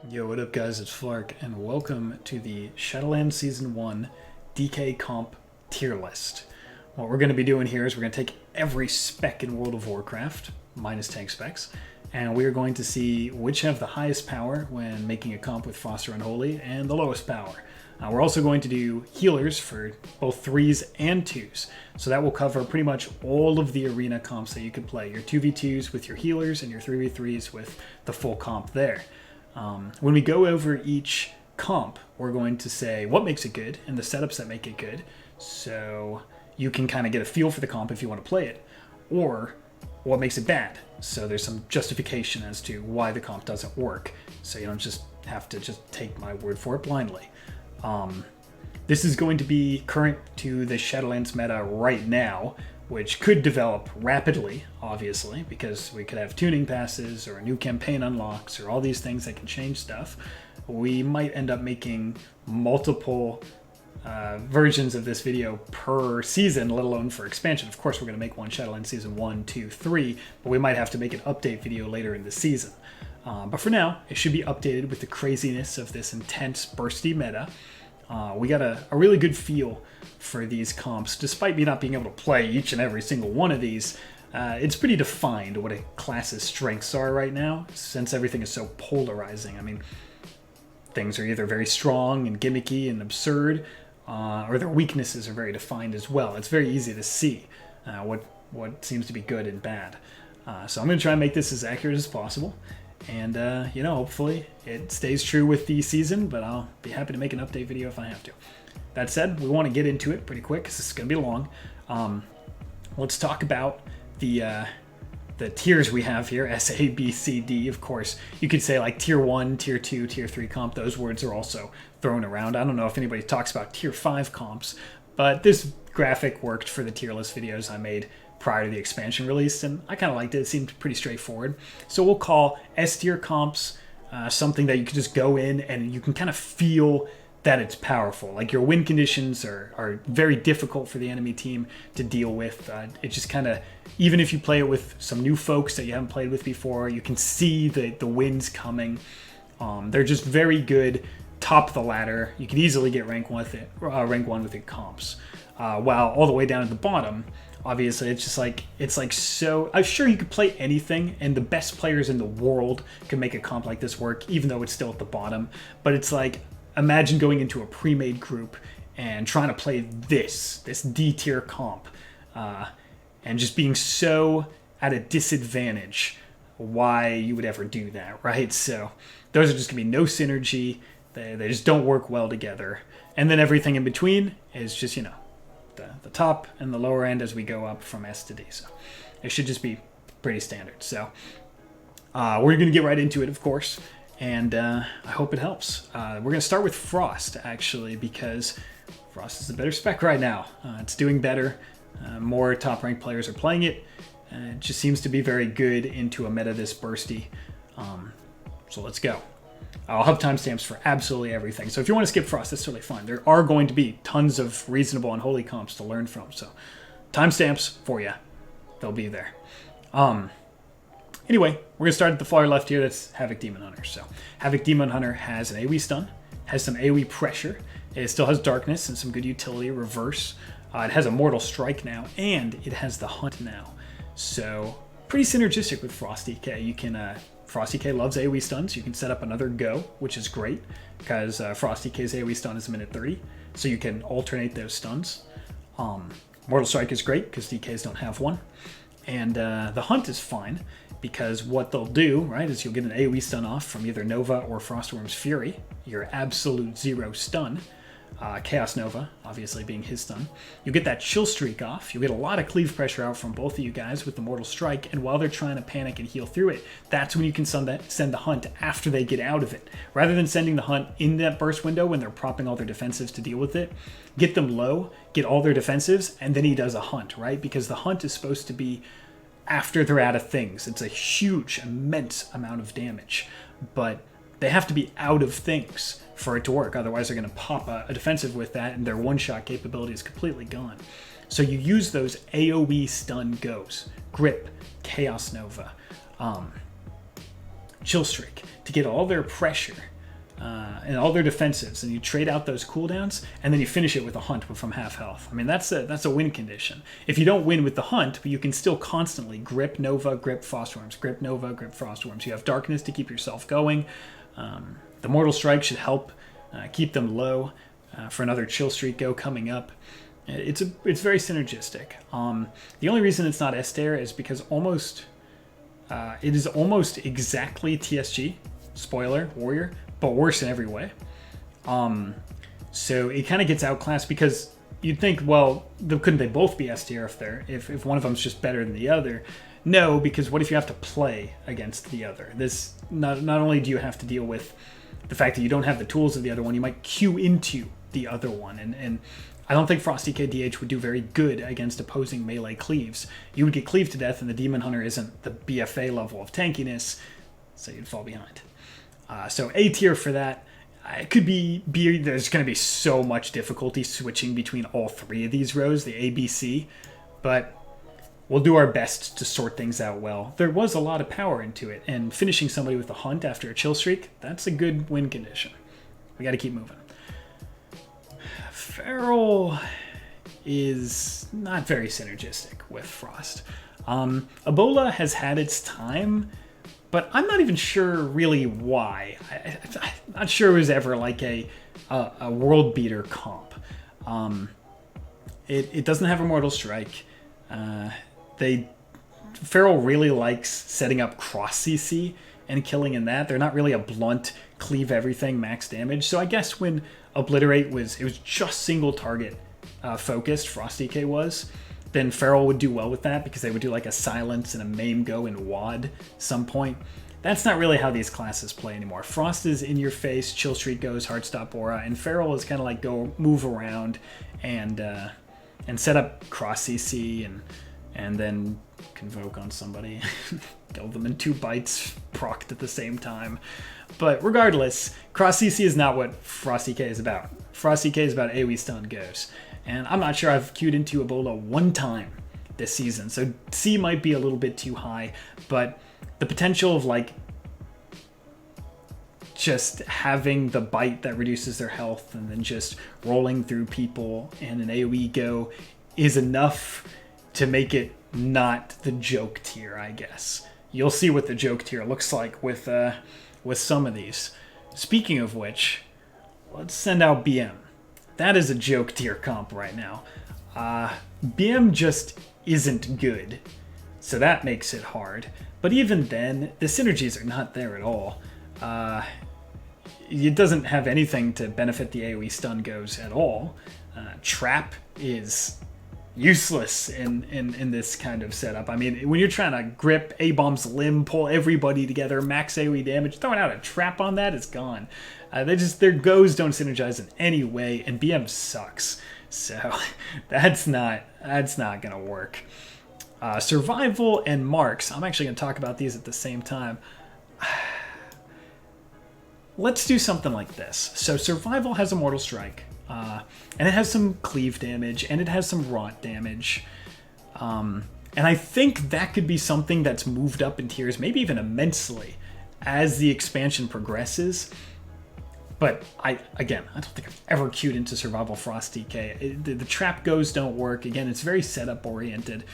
Yo, what up guys, it's Flark, and welcome to the Shadowlands Season 1 DK Comp tier list. What we're going to be doing here is we're going to take every spec in World of Warcraft, minus tank specs, and we are going to see which have the highest power when making a comp with Frost Unholy and the lowest power. We're also going to do healers for both 3s and 2s, so that will cover pretty much all of the arena comps that you could play. Your 2v2s with your healers and your 3v3s with the full comp there. When we go over each comp, we're going to say what makes it good and the setups that make it good, so you can kind of get a feel for the comp if you want to play it, or what makes it bad, so there's some justification as to why the comp doesn't work, so you don't just have to just take my word for it blindly. This is going to be current to the Shadowlands meta right now, which could develop rapidly, obviously, because we could have tuning passes or new campaign unlocks or all these things that can change stuff. We might end up making multiple versions of this video per season, let alone for expansion. Of course, we're going to make one Shadowlands Season 1, 2, 3, but we might have to make an update video later in the season. But for now, it should be updated with the craziness of this intense, bursty meta. We got a really good feel for these comps. Despite me not being able to play each and every single one of these, it's pretty defined what a class's strengths are right now, since everything is so polarizing. I mean, things are either very strong and gimmicky and absurd, or their weaknesses are very defined as well. It's very easy to see what seems to be good and bad. So I'm going to try and make this as accurate as possible. And, hopefully it stays true with the season, but I'll be happy to make an update video if I have to. That said, we want to get into it pretty quick because this is going to be long. Let's talk about the tiers we have here, S, A, B, C, D. Of course, you could say like Tier 1, Tier 2, Tier 3 comp. Those words are also thrown around. I don't know if anybody talks about Tier 5 comps, but this graphic worked for the tier list videos I made prior to the expansion release, and I kind of liked it. It seemed pretty straightforward. So we'll call S-tier comps something that you can just go in and you can kind of feel that it's powerful. Like your win conditions are very difficult for the enemy team to deal with. It just kind of, even if you play it with some new folks that you haven't played with before, you can see the wins coming. They're just very good, top of the ladder. You can easily get rank 1 with it comps. While all the way down at the bottom, obviously, it's like so. I'm sure you could play anything, and the best players in the world can make a comp like this work, even though it's still at the bottom. But it's like, imagine going into a pre-made group and trying to play this D tier comp, and just being so at a disadvantage. Why you would ever do that, right? So those are just gonna be no synergy. They just don't work well together. And then everything in between is just, the top and the lower end as we go up from S to D. So it should just be pretty standard. So we're going to get right into it, of course, and I hope it helps. We're going to start with Frost, actually, because Frost is the better spec right now. It's doing better. More top-ranked players are playing it. It just seems to be very good into a meta this bursty. So let's go. I'll have timestamps for absolutely everything. So if you want to skip Frost, that's totally fine. There are going to be tons of reasonable Unholy comps to learn from. So timestamps for you. They'll be there. Anyway, we're going to start at the far left here. That's Havoc Demon Hunter. So Havoc Demon Hunter has an AoE stun, has some AoE pressure. It still has darkness and some good utility reverse. It has a mortal strike now, and it has the hunt now. So pretty synergistic with Frost DK. You can... Frost DK loves AoE stuns. You can set up another go, which is great, because Frost DK's AoE stun is a minute 30, so you can alternate those stuns. Mortal Strike is great, because DKs don't have one. And the Hunt is fine, because what they'll do, right, is you'll get an AoE stun off from either Nova or Frostworm's Fury, your absolute 0 stun. Chaos Nova, obviously being his stun. You get that chill streak off. You get a lot of cleave pressure out from both of you guys with the Mortal Strike, and while they're trying to panic and heal through it, that's when you can send the Hunt after they get out of it. Rather than sending the Hunt in that burst window when they're propping all their defensives to deal with it, get them low, get all their defensives, and then he does a Hunt, right? Because the Hunt is supposed to be after they're out of things. It's a huge, immense amount of damage, but they have to be out of things for it to work. Otherwise, they're going to pop a defensive with that, and their one-shot capability is completely gone. So you use those AoE stun goes. Grip, Chaos Nova. chill streak to get all their pressure and all their defensives, and you trade out those cooldowns, and then you finish it with a hunt from half health. I mean, that's a win condition. If you don't win with the hunt, but you can still constantly grip Nova, grip Frostworms, grip Nova, grip Frostworms. You have Darkness to keep yourself going. The Mortal Strike should help keep them low for another chill streak go coming up. It's very synergistic. The only reason it's not S tier is because it is almost exactly TSG, spoiler, Warrior, but worse in every way. So it kind of gets outclassed because you'd think, well, couldn't they both be S tier if one of them's just better than the other? No, because what if you have to play against the other? This not only do you have to deal with the fact that you don't have the tools of the other one, you might queue into the other one, and I don't think Frost DK DH would do very good against opposing melee cleaves. You would get cleaved to death, and the Demon Hunter isn't the BFA level of tankiness, so you'd fall behind. So A tier for that. It could be there's going to be so much difficulty switching between all three of these rows, the A, B, C, but we'll do our best to sort things out well. There was a lot of power into it, and finishing somebody with a hunt after a chill streak, that's a good win condition. We got to keep moving. Feral is not very synergistic with Frost. Ebola has had its time, but I'm not even sure really why. I'm not sure it was ever like a world beater comp. It doesn't have a Mortal Strike. Feral really likes setting up cross CC and killing in that. They're not really a blunt, cleave everything, max damage. So I guess when Obliterate was just single target focused, Frost DK was, then Feral would do well with that because they would do like a silence and a maim go and wad some point. That's not really how these classes play anymore. Frost is in your face, chill streak goes, hard stop aura, and Feral is kind of like go move around and set up cross CC and then convoke on somebody, kill them in 2 bites, procced at the same time. But regardless, cross CC is not what Frost DK is about. Frost DK is about AoE stun goes. And I'm not sure I've queued into Ebola one time this season, so C might be a little bit too high, but the potential of like just having the bite that reduces their health and then just rolling through people in an AoE go is enough to make it not the joke tier, I guess. You'll see what the joke tier looks like with some of these. Speaking of which, let's send out BM. That is a joke tier comp right now. BM just isn't good, so that makes it hard. But even then, the synergies are not there at all. It doesn't have anything to benefit the AoE stun goes at all. Trap is useless in this kind of setup. I mean, when you're trying to grip A-Bomb's limb, pull everybody together, max AoE damage, throwing out a trap on that is gone. Their goes don't synergize in any way, and BM sucks. So that's not gonna work. Survival and marks. I'm actually gonna talk about these at the same time. Let's do something like this. So survival has a Mortal Strike, and it has some cleave damage, and it has some rot damage. And I think that could be something that's moved up in tiers, maybe even immensely, as the expansion progresses. But I don't think I've ever queued into Survival Frost DK. The trap goes don't work. Again, it's very setup oriented.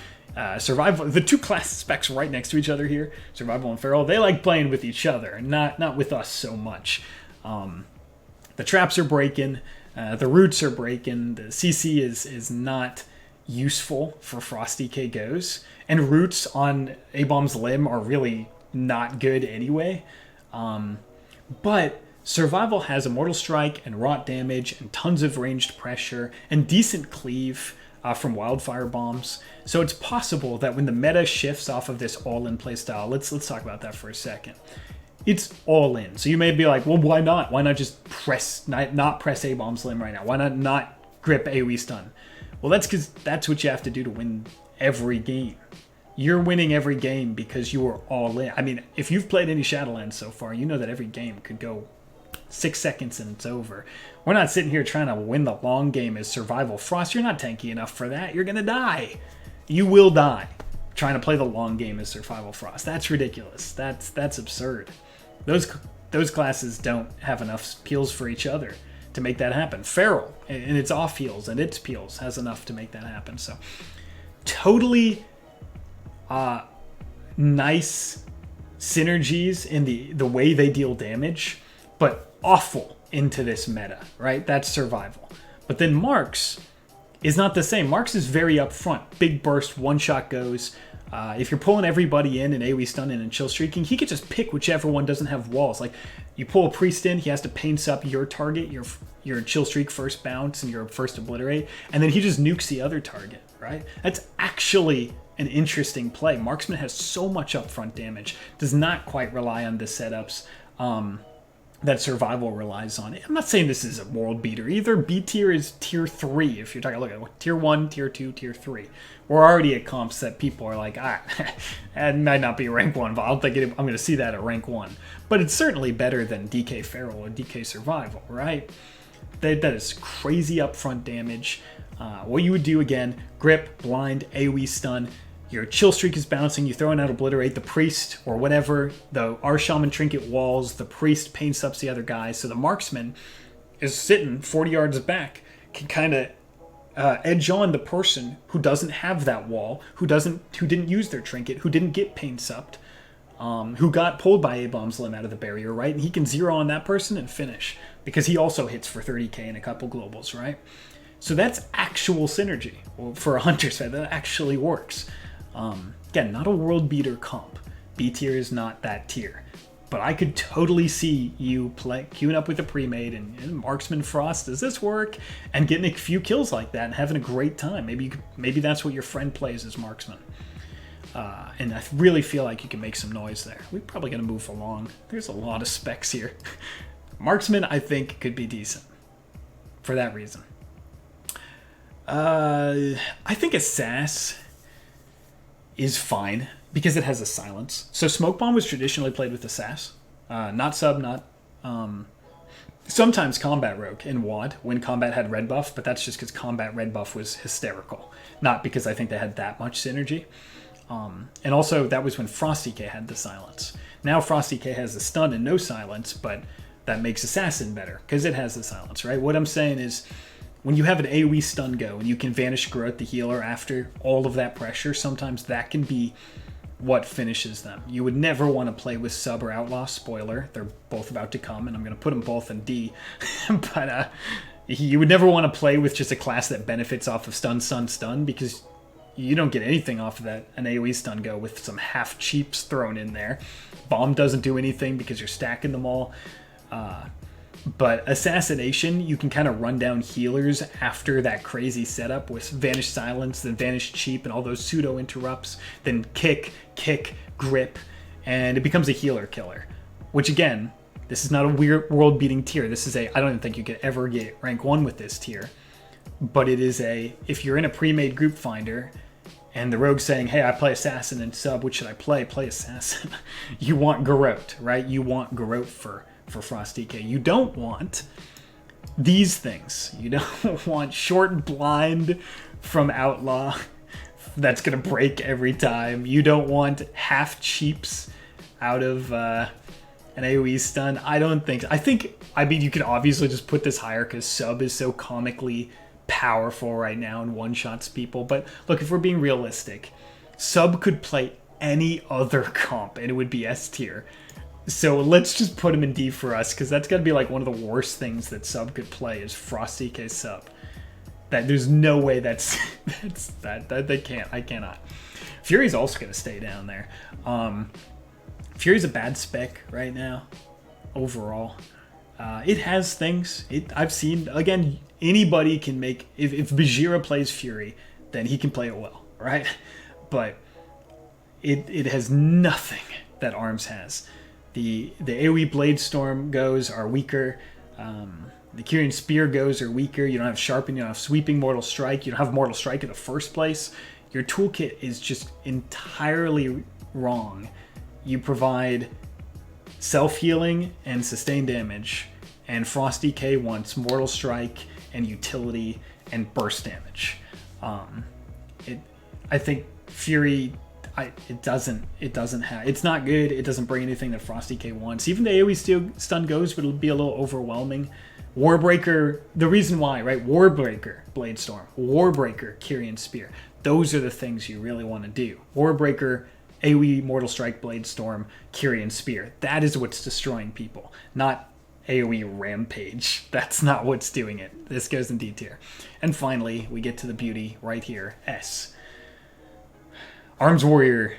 Survival, the 2 class specs right next to each other here, Survival and Feral, they like playing with each other, not with us so much. The traps are breaking, the roots are breaking, the CC is not useful for Frost DK goes, and roots on A-Bomb's limb are really not good anyway. But Survival has a Mortal Strike and rot damage and tons of ranged pressure and decent cleave from Wildfire Bombs. So it's possible that when the meta shifts off of this all-in playstyle, let's talk about that for a second. It's all in. So you may be like, well, why not? Why not just not press A-Bomb's limb right now? Why not grip AoE stun? Well, that's because that's what you have to do to win every game. You're winning every game because you are all in. I mean, if you've played any Shadowlands so far, you know that every game could go 6 seconds and it's over. We're not sitting here trying to win the long game as Survival Frost. You're not tanky enough for that. You're going to die. You will die trying to play the long game as Survival Frost. That's ridiculous. That's absurd. Those classes don't have enough peels for each other to make that happen. Feral and its off heals and its peels has enough to make that happen. So totally nice synergies in the way they deal damage, but awful into this meta, right? That's survival. But then Marks is not the same. Marks is very upfront. Big burst, one shot goes. If you're pulling everybody in and AoE stunning and chill streaking, he could just pick whichever one doesn't have walls. Like, you pull a priest in, he has to pain sup your target, your chill streak first bounce and your first obliterate, and then he just nukes the other target, right? That's actually an interesting play. Marksman has so much upfront damage, does not quite rely on the setups that survival relies on. I'm not saying this is a world beater either. B tier is tier 3 if you're talking, look at tier 1, tier 2, tier 3. We're already at comps that people are like, it might not be rank 1, but I'm going to see that at rank 1. But it's certainly better than DK Feral or DK Survival, right? That is crazy upfront damage. What you would do again, grip, blind, AoE stun, your chill streak is bouncing, you throw in out obliterate, the priest or whatever, the our shaman trinket walls, the priest pain subs the other guy, so the marksman is sitting 40 yards back, can kind of edge on the person who doesn't have that wall, who didn't use their trinket, who didn't get pain supped, who got pulled by A-bombs limb out of the barrier, right? And he can zero on that person and finish, because he also hits for 30k and a couple globals, right? So that's actual synergy. Well, for a hunter's side, that actually works. Again, not a world beater comp. B tier is not that tier. But I could totally see you queuing up with a pre-made and Marksman Frost, does this work? And getting a few kills like that and having a great time. Maybe that's what your friend plays as Marksman. And I really feel like you can make some noise there. We're probably going to move along. There's a lot of specs here. Marksman, I think, could be decent for that reason. I think Assass is fine because it has a silence. So Smoke Bomb was traditionally played with Assass. Not sub, not... sometimes Combat Rogue in WoD when Combat had red buff, but that's just because Combat red buff was hysterical. Not because I think they had that much synergy. And also, that was when Frost DK had the silence. Now Frost DK has the stun and no silence, but that makes Assassin better because it has the silence, right? What I'm saying is, when you have an AoE stun go and you can Vanish Growth the healer after all of that pressure, sometimes that can be what finishes them. You would never want to play with Sub or Outlaw. Spoiler, they're both about to come, and I'm going to put them both in D. But you would never want to play with just a class that benefits off of stun, stun, stun, because you don't get anything off of that, an AoE stun go with some half cheaps thrown in there. Bomb doesn't do anything because you're stacking them all. But Assassination, you can kind of run down healers after that crazy setup with Vanish Silence, then Vanish Cheap, and all those pseudo interrupts, then kick, grip, and it becomes a healer killer. Which again, this is not a weird world-beating tier. This is I don't even think you could ever get rank 1 with this tier. But it is if you're in a pre-made group finder, and the rogue's saying, hey, I play Assassin and sub, which should I play? Play Assassin. You want Garrote, right? You want Garrote for Frost DK. You don't want these things. You don't want short blind from Outlaw that's going to break every time. You don't want half cheaps out of an AoE stun. I don't think so. I mean, you can obviously just put this higher because sub is so comically powerful right now and one-shots people. But look, if we're being realistic, sub could play any other comp and it would be S tier. So let's just put him in D for us, because that's got to be like one of the worst things that sub could play is Frost DK sub. That there's no way that they can't. I cannot. Fury's also going to stay down there. Fury's a bad spec right now, overall. It has things. I've seen, again, anybody can make, if Bajira plays Fury, then he can play it well, right? But it has nothing that ARMS has. The AoE Blade Storm goes are weaker. The Kyrian Spear goes are weaker. You don't have Sharpen, you don't have Sweeping Mortal Strike. You don't have Mortal Strike in the first place. Your toolkit is just entirely wrong. You provide self-healing and sustained damage, and Frost DK wants Mortal Strike and utility and burst damage. I think Fury, it doesn't have, it's not good. It doesn't bring anything that Frost DK wants. Even the AoE stun goes, but it'll be a little overwhelming. Warbreaker, the reason why, right? Warbreaker, Blade Storm, Warbreaker, Kyrian Spear. Those are the things you really want to do. Warbreaker, AoE Mortal Strike, Blade Storm, Kyrian Spear. That is what's destroying people, not AoE Rampage. That's not what's doing it. This goes in D tier. And finally, we get to the beauty right here, S. Arms Warrior,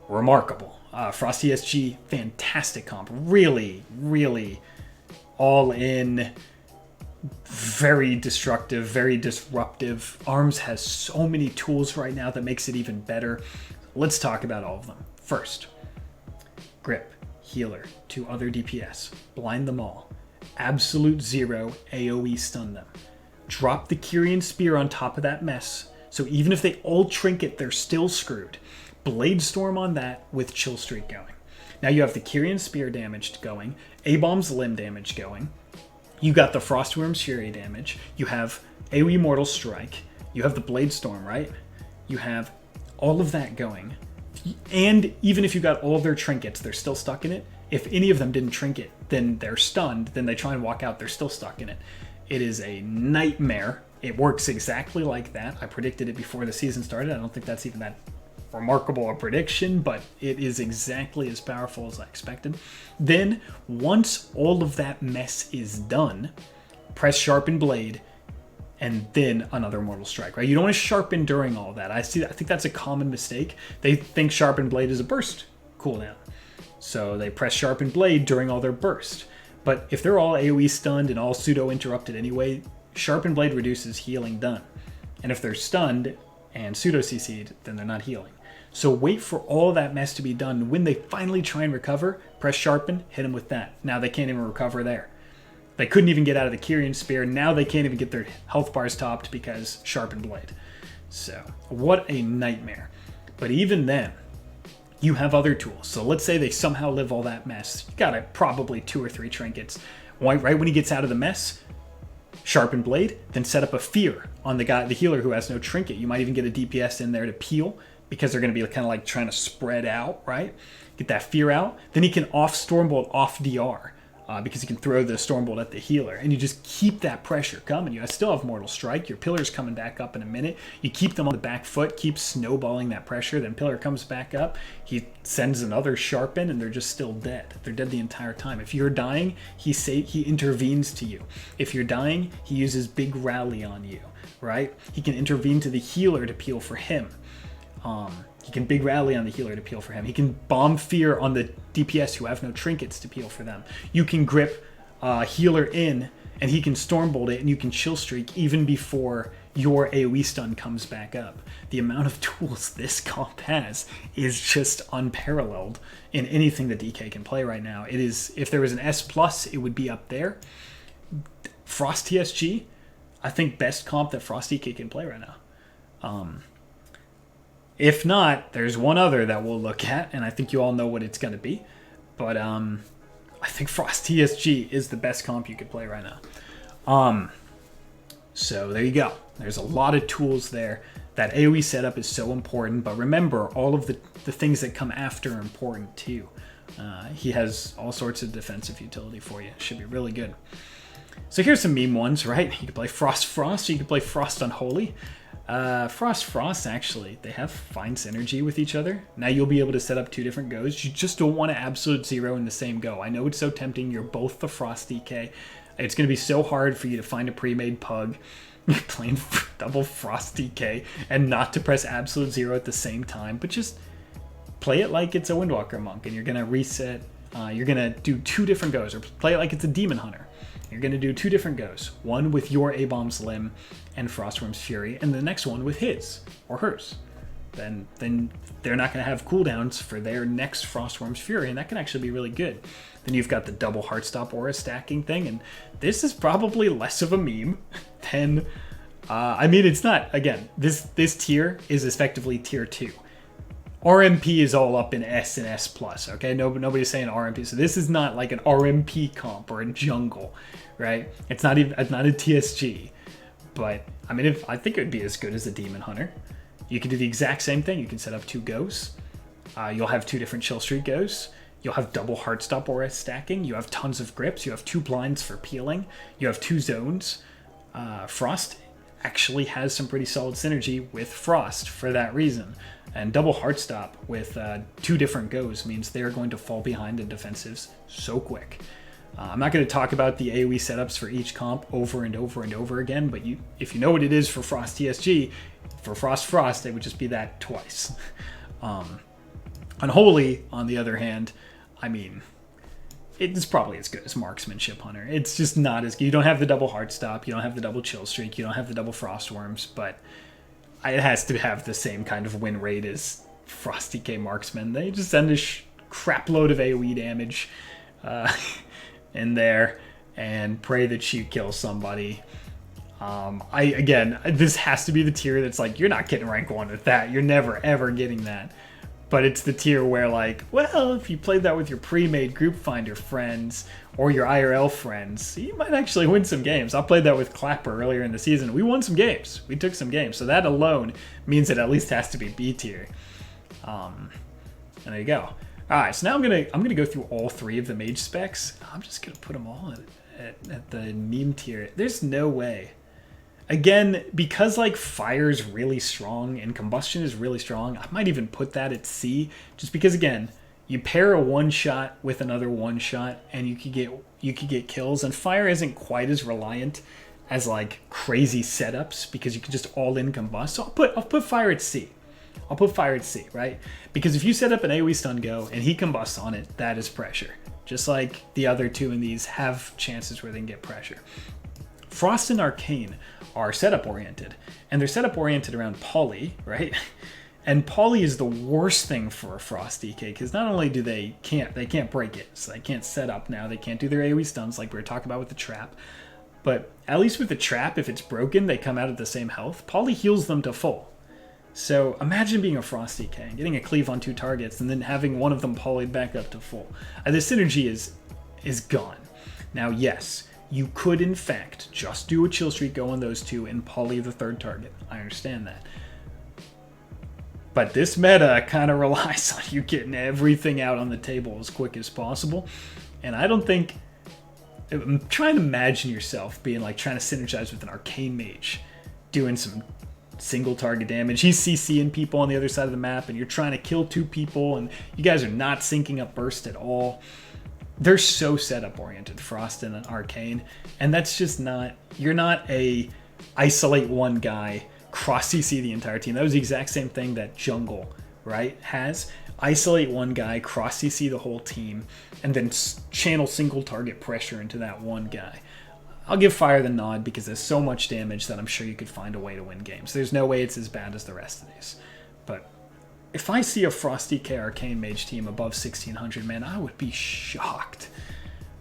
remarkable. Frost ESG, fantastic comp. Really, really all in, very destructive, very disruptive. Arms has so many tools right now that makes it even better. Let's talk about all of them. First, grip, healer, 2 other DPS, blind them all, absolute 0 AoE stun them, drop the Kyrian Spear on top of that mess, so even if they all trinket, they're still screwed. Blade Storm on that with Chill Streak going. Now you have the Kyrian Spear damage going, A-Bomb's Limb damage going, you got the Frostworm's Fury damage, you have AoE Mortal Strike, you have the Blade Storm, right? You have all of that going. And even if you got all of their trinkets, they're still stuck in it. If any of them didn't trinket, then they're stunned, then they try and walk out, they're still stuck in it. It is a nightmare. It works exactly like that. I predicted it before the season started. I don't think that's even that remarkable a prediction, but it is exactly as powerful as I expected. Then, once all of that mess is done, press Sharpen Blade, and then another Mortal Strike, right? You don't want to sharpen during all that. I think that's a common mistake. They think Sharpen Blade is a burst cooldown. So they press Sharpen Blade during all their burst. But if they're all AoE stunned and all pseudo interrupted anyway, Sharpen Blade reduces healing done. And if they're stunned and pseudo CC'd, then they're not healing. So wait for all that mess to be done. When they finally try and recover, press Sharpen, hit them with that. Now they can't even recover there. They couldn't even get out of the Kyrian Spear. Now they can't even get their health bars topped because Sharpen Blade. So what a nightmare. But even then, you have other tools. So let's say they somehow live all that mess. You got probably 2 or 3 trinkets. Right when he gets out of the mess, Sharpen Blade, then set up a fear on the healer who has no trinket. You might even get a DPS in there to peel because they're going to be kind of like trying to spread out, right? Get that fear out. Then he can off Stormbolt off DR because he can throw the Stormbolt at the healer. And you just keep that pressure coming. You still have Mortal Strike. Your Pillar's coming back up in a minute. You keep them on the back foot, keep snowballing that pressure. Then Pillar comes back up. He sends another Sharpen, and they're just still dead. They're dead the entire time. If you're dying, he intervenes to you. If you're dying, he uses Big Rally on you, right? He can intervene to the healer to peel for him. He can Big Rally on the healer to peel for him. He can Bomb Fear on the DPS who have no trinkets to peel for them. You can grip healer in, and he can Stormbolt it, and you can Chill Streak even before your AoE stun comes back up. The amount of tools this comp has is just unparalleled in anything that DK can play right now. It is, if there was an S+, it would be up there. Frost TSG, I think best comp that Frost DK can play right now. If not, there's one other that we'll look at, and I think you all know what it's going to be. But I think Frost TSG is the best comp you could play right now. So there you go. There's a lot of tools there. That AoE setup is so important, but remember, all of the things that come after are important too. He has all sorts of defensive utility for you. Should be really good. So here's some meme ones, right? You can play Frost, you can play Frost Unholy. Frost, actually, they have fine synergy with each other. Now you'll be able to set up 2 different goes. You just don't want to absolute 0 in the same go. I know it's so tempting. You're both the Frost DK. It's going to be so hard for you to find a pre-made pug. You're playing double Frost DK and not to press absolute 0 at the same time, but just play it like it's a Windwalker Monk, and you're going to reset. You're going to do 2 different goes, or play it like it's a Demon Hunter. You're going to do 2 different goes. One with your A-Bomb's Limb and Frostworm's Fury, and the next one with his or hers. Then they're not going to have cooldowns for their next Frostworm's Fury, and that can actually be really good. Then you've got the double Heartstop Aura stacking thing, and this is probably less of a meme than... I mean, it's not... Again, this tier is effectively tier 2. RMP is all up in S and S+, okay? Nobody's saying RMP, so this is not like an RMP comp or a jungle, right? It's not even not a TSG, but I mean, I think it would be as good as a Demon Hunter. You can do the exact same thing. You can set up 2 goes. You'll have 2 different chill streak goes. You'll have double Heartstop aura stacking. You have tons of grips. You have 2 blinds for peeling. You have 2 zones. Frost actually has some pretty solid synergy with Frost for that reason. And double Heartstop with 2 different goes means they're going to fall behind in defensives so quick. I'm not going to talk about the AoE setups for each comp over and over and over again, but if you know what it is for Frost TSG, for Frost, it would just be that twice. Unholy, on the other hand, I mean, it's probably as good as Marksmanship Hunter. It's just not as good. You don't have the double Heartstop, you don't have the double Chill Streak, you don't have the double Frost Worms, but it has to have the same kind of win rate as Frost DK Marksman. They just send a crap load of AoE damage in there and pray that you kill somebody. Again, this has to be the tier that's like, you're not getting rank 1 with that. You're never, ever getting that. But it's the tier where, like, well, if you played that with your pre-made group finder friends or your IRL friends, you might actually win some games. I played that with Clapper earlier in the season. We won some games. We took some games. So that alone means it at least has to be B tier. And there you go. All right, so now I'm gonna go through all 3 of the mage specs. I'm just gonna put them all at the meme tier. There's no way. Again, because like fire is really strong and combustion is really strong, I might even put that at C, just because again, you pair a 1-shot with another 1-shot and you could get kills, and fire isn't quite as reliant as like crazy setups because you can just all in combust. So I'll put fire at C. I'll put fire at C, right? Because if you set up an AoE stun go and he combusts on it, that is pressure. Just like the other 2 in these have chances where they can get pressure. Frost and Arcane are setup oriented, and they're setup oriented around Poly, right? And Poly is the worst thing for a Frost DK because not only do they can't break it, so they can't set up now, they can't do their AoE stuns like we were talking about with the trap, but at least with the trap, if it's broken, they come out at the same health. Poly heals them to full. So imagine being a Frost DK and getting a cleave on 2 targets and then having one of them polyed back up to full. The synergy is gone. Now, yes, you could, in fact, just do a chill streak go on those 2 and poly the 3rd target. I understand that. But this meta kind of relies on you getting everything out on the table as quick as possible. And I don't think... I'm trying to imagine yourself being like trying to synergize with an Arcane Mage, doing some single target damage. He's CCing people on the other side of the map, and you're trying to kill 2 people, and you guys are not syncing up burst at all. They're so setup oriented, Frost and Arcane, and that's just not, you're not a isolate 1 guy, cross CC the entire team. That was the exact same thing that Jungle, right, has. Isolate 1 guy, cross CC the whole team, and then channel single target pressure into that 1 guy. I'll give Fire the nod because there's so much damage that I'm sure you could find a way to win games. There's no way it's as bad as the rest of these. But if I see a Frost DK Arcane Mage team above 1600, man, I would be shocked.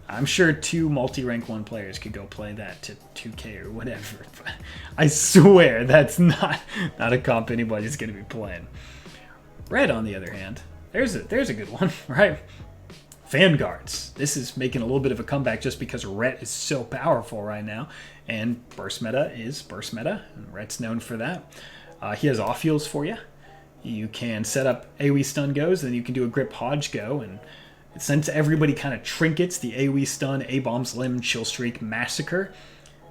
I'm sure 2 multi-rank 1 players could go play that to 2K or whatever, but I swear that's not a comp anybody's going to be playing. Red, on the other hand, there's a good one, right? Vanguards. This is making a little bit of a comeback just because Ret is so powerful right now, and burst meta is burst meta, and Ret's known for that. He has off heals for you. You can set up AoE stun goes, then you can do a grip hodge go, and since everybody kind of trinkets the AoE stun, A-bombs, limb, chill streak, massacre,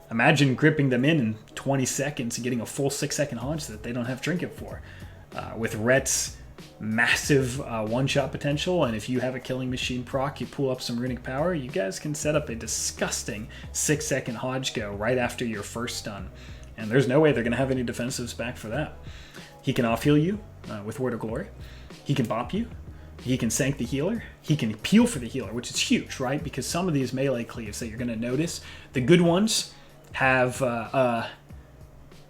imagine gripping them in 20 seconds and getting a full 6-second hodge that they don't have trinket for. With Ret's massive one-shot potential, and if you have a killing machine proc, you pull up some runic power, you guys can set up a disgusting 6-second hodge go right after your first stun, and there's no way they're going to have any defensives back for that. He can off heal you with Word of Glory, he can bop you, he can sank the healer, he can peel for the healer, which is huge, right? Because some of these melee cleaves that you're going to notice, the good ones have a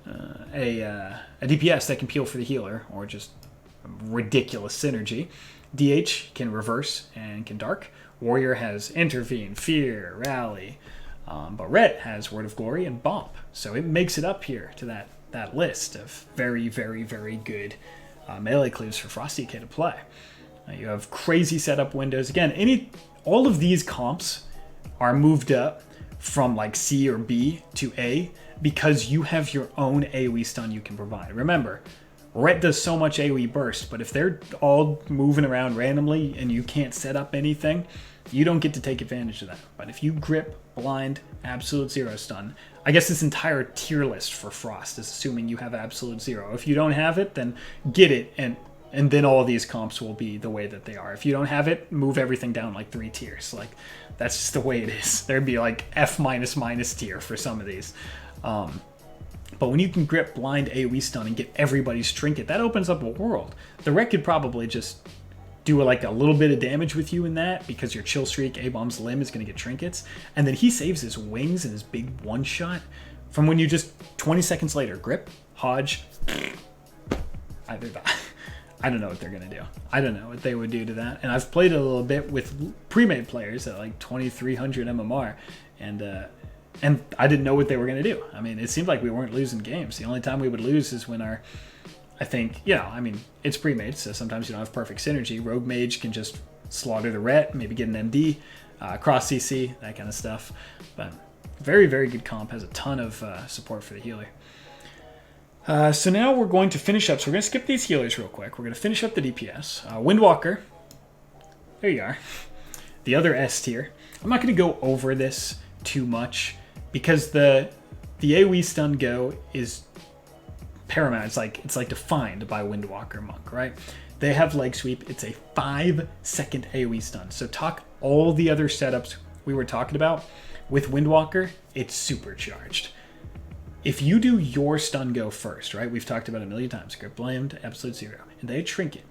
DPS that can peel for the healer, or just ridiculous synergy. DH can reverse and can dark. Warrior has intervene, fear, rally. But Ret has Word of Glory and Bump. So it makes it up here to that list of very, very, very good melee cleaves for Frost DK to play. You have crazy setup windows. Again, all of these comps are moved up from like C or B to A because you have your own AoE stun you can provide. Remember, Ret does so much AoE burst, but if they're all moving around randomly and you can't set up anything, you don't get to take advantage of that. But if you grip, blind, absolute zero stun, I guess this entire tier list for Frost is assuming you have absolute zero. If you don't have it, then get it, and then all of these comps will be the way that they are. If you don't have it, move everything down like 3 tiers. Like, that's just the way it is. There'd be like F minus tier for some of these. But when you can grip, blind, AoE stun, and get everybody's trinket, that opens up a world. The Ret could probably just do like a little bit of damage with you in that, because your Chill Streak, A-Bomb's Limb is going to get trinkets. And then he saves his wings and his big one-shot from when you just 20 seconds later, grip, Hodge, either that. I don't know what they're going to do. I don't know what they would do to that. And I've played a little bit with pre-made players at like 2300 MMR, and I didn't know what they were going to do. I mean, it seemed like we weren't losing games. The only time we would lose is when our, I think, you know, I mean, it's pre-made, so sometimes you don't have perfect synergy. Rogue Mage can just slaughter the Ret, maybe get an MD, cross CC, that kind of stuff. But very, very good comp. Has a ton of support for the healer. So now we're going to finish up. So we're going to skip these healers real quick. We're going to finish up the DPS. Windwalker. There you are. The other S tier. I'm not going to go over this too much because the AoE stun go is paramount. It's like defined by Windwalker Monk, right? They have leg sweep. It's a 5-second AoE stun. So talk all the other setups we were talking about. With Windwalker, it's supercharged. If you do your stun go first, right? We've talked about it a million times. Grip blamed, absolute zero. And they trinket.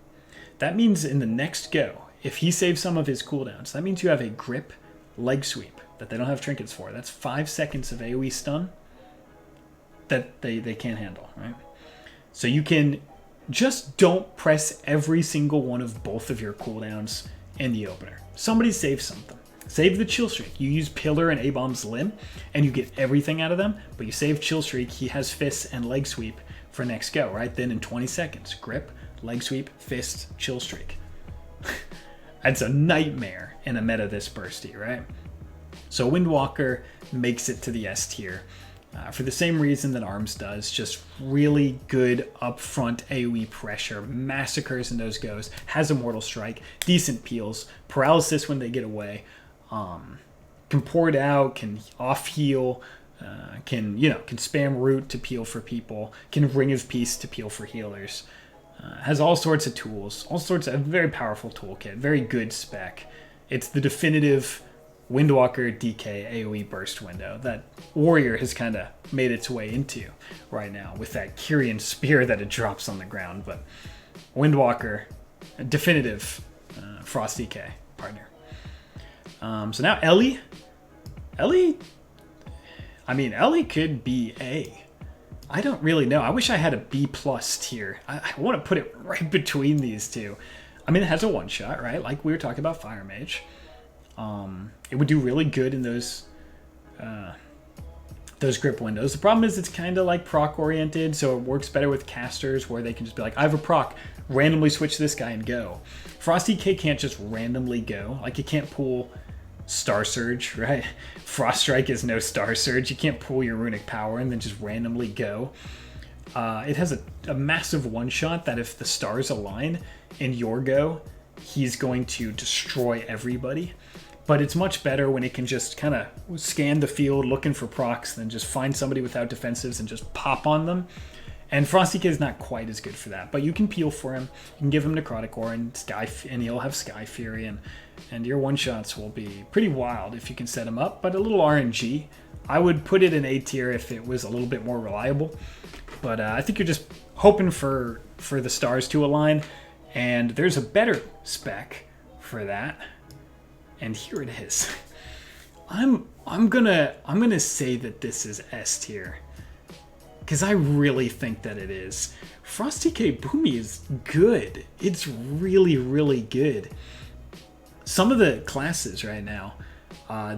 That means in the next go, if he saves some of his cooldowns, that means you have a grip leg sweep that they don't have trinkets for. That's 5 seconds of AoE stun that they can't handle, right? So you can just don't press every single one of both of your cooldowns in the opener. Somebody save something. Save the Chill Streak. You use Pillar and A-Bomb's Limb, and you get everything out of them, but you save Chill Streak, he has Fists and Leg Sweep for next go, right? Then in 20 seconds, Grip, Leg Sweep, Fist, Chill Streak. That's a nightmare in a meta this bursty, right? So Windwalker makes it to the S tier for the same reason that ARMS does. Just really good upfront AoE pressure, massacres in those goes, has Immortal Strike, decent peels, paralysis when they get away, can pour it out, can off heal, can spam root to peel for people, can Ring of Peace to peel for healers. Has all sorts of tools, all sorts of very powerful toolkit, very good spec. It's the definitive Windwalker DK AoE burst window that Warrior has kind of made its way into right now with that Kyrian Spear that it drops on the ground. But Windwalker, a definitive Frost DK partner. So now Ellie could be A. I don't really know. I wish I had a B+ tier. I want to put it right between these two. I mean, it has a one-shot, right? Like we were talking about Fire Mage. It would do really good in those grip windows. The problem is it's kind of like proc-oriented, so it works better with casters where they can just be like, I have a proc, randomly switch this guy and go. Frost DK can't just randomly go. Like, you can't pull Star Surge, right? Frost Strike is no Star Surge. You can't pull your Runic Power and then just randomly go. It has a massive one-shot that if the stars align in your go, he's going to destroy everybody. But it's much better when it can just kind of scan the field looking for procs than just find somebody without defensives and just pop on them. And Frosty Kid is not quite as good for that, but you can peel for him. You can give him Necrotic Ore and he'll have Sky Fury, and your one-shots will be pretty wild if you can set him up, but a little RNG. I would put it in A tier if it was a little bit more reliable, but I think you're just hoping for the stars to align, and there's a better spec for that, and here it is. I'm gonna say that this is S tier, because I really think that it is. Frost DK Boomy is good. It's really, really good. Some of the classes right now,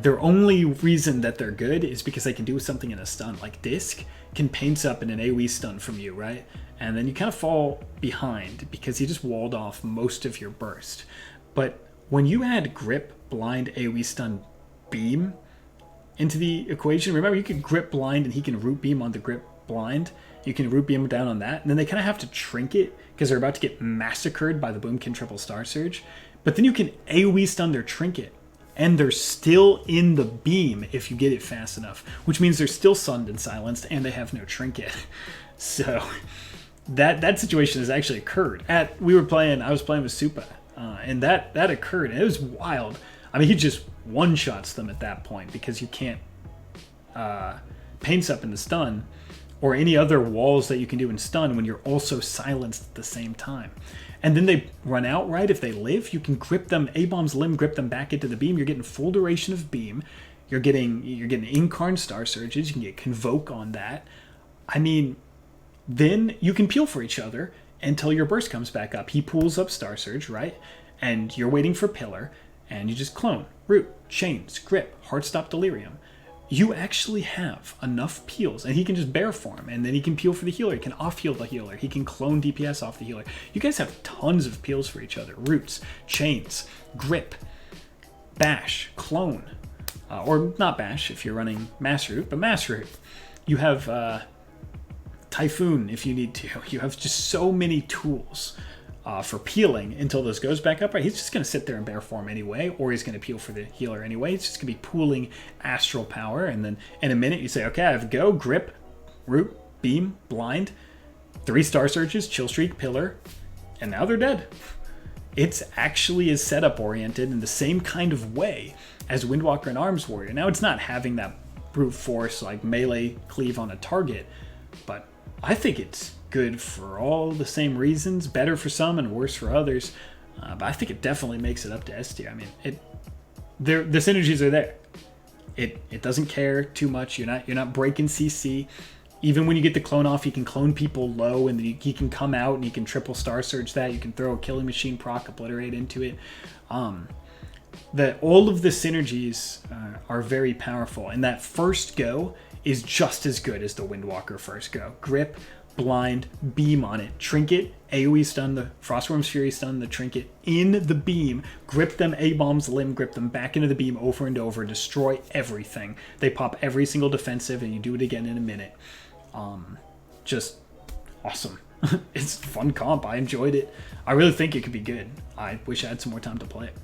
their only reason that they're good is because they can do something in a stun. Like Disc can paint up in an AoE stun from you, right? And then you kind of fall behind because he just walled off most of your burst. But when you add Grip, Blind, AoE stun, Beam into the equation, remember you can Grip Blind and he can Root Beam on the Grip blind. You can root beam down on that, and then they kind of have to trinket because they're about to get massacred by the Boomkin triple star surge. But then you can AoE stun their trinket, and they're still in the beam if you get it fast enough, which means they're still stunned and silenced, and they have no trinket. So that situation has actually occurred. I was playing with Supa, and that occurred, and it was wild. I mean, he just one-shots them at that point because you can't paint up in the stun or any other walls that you can do in stun when you're also silenced at the same time. And then they run out, right? If they live, you can grip them, A-Bomb's Limb, grip them back into the beam. You're getting full duration of beam. You're getting Incarn Star Surges. You can get Convoke on that. I mean, then you can peel for each other until your burst comes back up. He pulls up Star Surge, right? And you're waiting for Pillar, and you just clone, root, chains, grip, Heartstop, Delirium. You actually have enough peels, and he can just bear form, and then he can peel for the healer. He can off-heal the healer. He can clone DPS off the healer. You guys have tons of peels for each other. Roots, chains, grip, bash, clone, or not bash if you're running mass root, but mass root. You have Typhoon if you need to. You have just so many tools for peeling until this goes back up, right? He's just going to sit there and bear form anyway, or he's going to peel for the healer anyway. He's just going to be pooling astral power, and then in a minute you say, okay, I have go, grip, root, beam, blind, 3 star surges, chill streak, pillar, and now they're dead. It's actually is setup oriented in the same kind of way as Windwalker and Arms Warrior. Now it's not having that brute force like melee cleave on a target, but I think it's good for all the same reasons, better for some and worse for others. But I think it definitely makes it up to S tier. I mean, the synergies are there. It doesn't care too much. You're not breaking CC. Even when you get the clone off, you can clone people low, and then he can come out and you can triple star surge that. You can throw a killing machine proc obliterate into it. That all of the synergies are very powerful, and that first go is just as good as the Windwalker first go. Grip, blind, beam on it, trinket, AoE stun the Frostworm's Fury stun the trinket in the beam, grip them, A-Bomb's Limb, grip them back into the beam over and over, destroy everything. They pop every single defensive, and you do it again in a minute. Just awesome. It's a fun comp. I enjoyed it. I really think it could be good. I wish I had some more time to play it.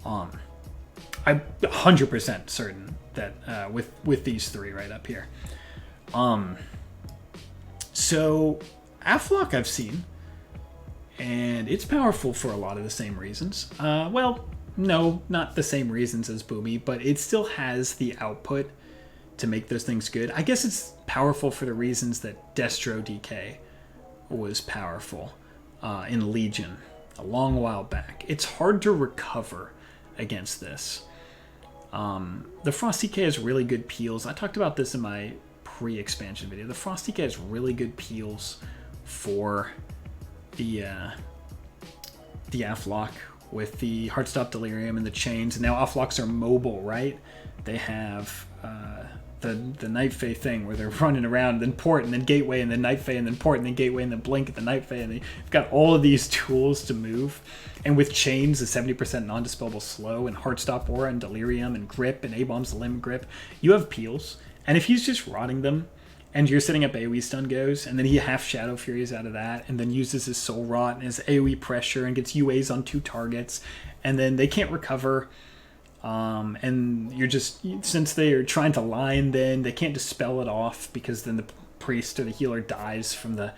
I'm 100% certain that with these 3 right up here. So Aflock I've seen, and it's powerful for a lot of the same reasons. Well, no, not the same reasons as Boomy, but it still has the output to make those things good. I guess it's powerful for the reasons that Destro DK was powerful in Legion a long while back. It's hard to recover against this. The Frost DK has really good peels. I talked about this in my pre-expansion video. The Frost DK has really good peels for the Aflock with the Heartstop Delirium and the chains. And now Aflocks are mobile, right? They have the Night Fae thing where they're running around, then port, and then gateway, and then Night Fae, and then port, and then gateway, and then blink at the Night Fae, and they've got all of these tools to move. And with chains, the 70% non-dispellable slow, and Heartstop Aura, and Delirium, and grip, and A-Bomb's Limb grip, you have peels. And if he's just rotting them, and you're setting up AoE stun goes, and then he half Shadow Furies out of that, and then uses his Soul Rot and his AoE pressure, and gets UAs on 2 targets, and then they can't recover. And you're just, since they are trying to line, then they can't dispel it off because then the priest or the healer dies from the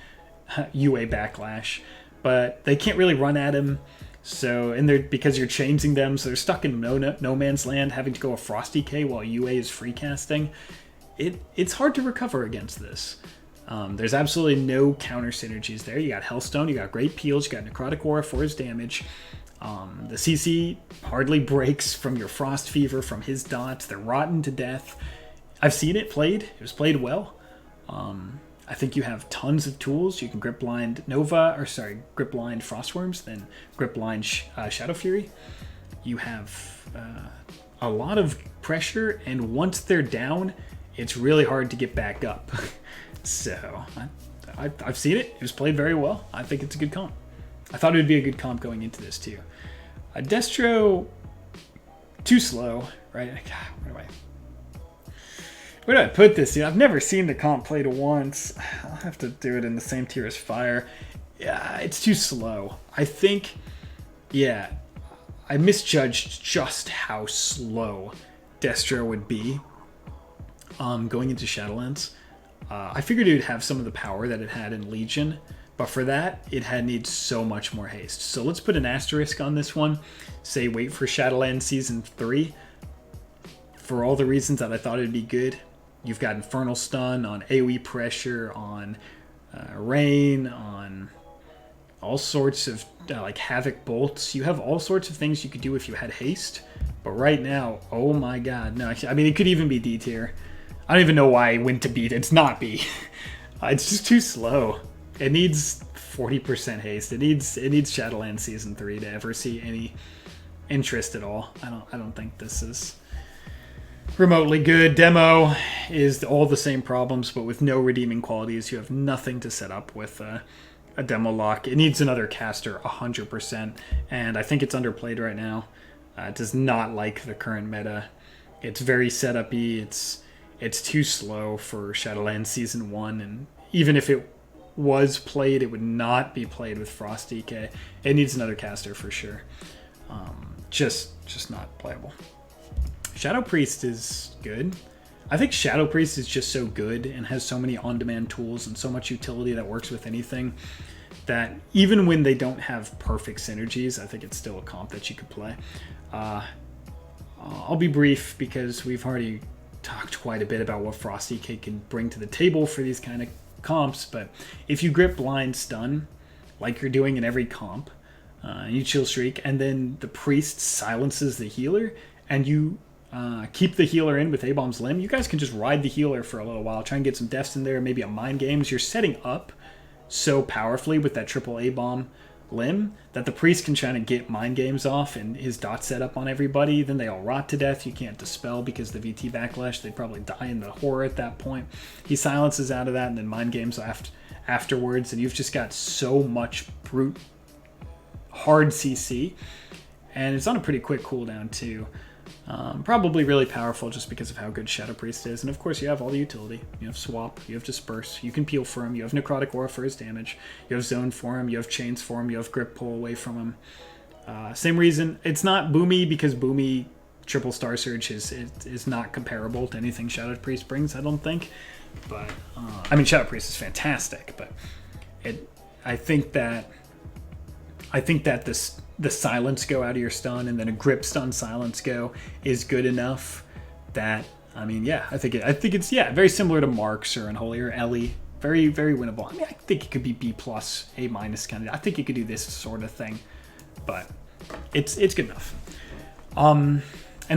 UA backlash. But they can't really run at him, so, and they're, because you're changing them, so they're stuck in no man's land, having to go a Frost DK while UA is free casting. It's hard to recover against this. There's absolutely no counter synergies there. You got Hellstone, you got Great Peels, you got Necrotic Aura for his damage. The CC hardly breaks from your Frost Fever, from his dots. They're rotten to death. I've seen it played. It was played well. I think you have tons of tools. You can grip blind grip blind Frostworms, then grip blind Shadow Fury. You have a lot of pressure, and once they're down, it's really hard to get back up. So I've seen it. It was played very well. I think it's a good comp. I thought it would be a good comp going into this too. Destro, too slow, right? God, where do Where do I put this? I've never seen the comp played once. I'll have to do it in the same tier as Fire. Yeah, it's too slow. I think, yeah, I misjudged just how slow Destro would be going into Shadowlands. I figured it would have some of the power that it had in Legion, but for that, it needs so much more haste. So let's put an asterisk on this one. Say wait for Shadowlands Season 3. For all the reasons that I thought it would be good. You've got Infernal Stun on AoE pressure, on Rain, on all sorts of like Havoc Bolts. You have all sorts of things you could do if you had haste. But right now, oh my god. No, I mean, it could even be D tier. I don't even know why I went to B. It's not B. It's just too slow. It needs 40% haste. It needs Shadowlands Season 3 to ever see any interest at all. I don't think this is remotely good. Demo is all the same problems, but with no redeeming qualities. You have nothing to set up with a demo lock. It needs another caster 100%, and I think it's underplayed right now. It does not like the current meta. It's very setup-y. It's too slow for Shadowlands Season 1, and even if it was played, it would not be played with Frost DK. It needs another caster for sure. Just not playable. Shadow Priest is good. I think Shadow Priest is just so good and has so many on-demand tools and so much utility that works with anything that even when they don't have perfect synergies, I think it's still a comp that you could play. I'll be brief because we've already talked quite a bit about what Frost DK can bring to the table for these kind of comps, but if you grip Blind Stun, like you're doing in every comp, you Chill Shriek, and then the Priest silences the healer, and you keep the healer in with A-Bomb's Limb, you guys can just ride the healer for a little while, try and get some deaths in there, maybe a Mind Games. You're setting up so powerfully with that triple A-Bomb Limb that the Priest can try to get Mind Games off and his dot set up on everybody. Then they all rot to death. You can't dispel because the VT backlash. They'd probably die in the horror at that point. He silences out of that and then Mind Games afterwards, and you've just got so much brute hard CC, and it's on a pretty quick cooldown too. Probably really powerful just because of how good Shadow Priest is. And of course you have all the utility. You have Swap, you have Disperse, you can peel for him, you have Necrotic Aura for his damage, you have Zone for him, you have Chains for him, you have Grip Pull away from him. Same reason, it's not Boomy because Boomy Triple Star Surge is not comparable to anything Shadow Priest brings, I don't think. But, I mean, Shadow Priest is fantastic, but I think that the silence go out of your stun and then a grip stun silence go is good enough that, I mean, yeah, I think it's very similar to Marks or Unholy or Ellie. Very, very winnable. I mean, I think it could be B+, A- kind of. I think you could do this sort of thing, but it's good enough. And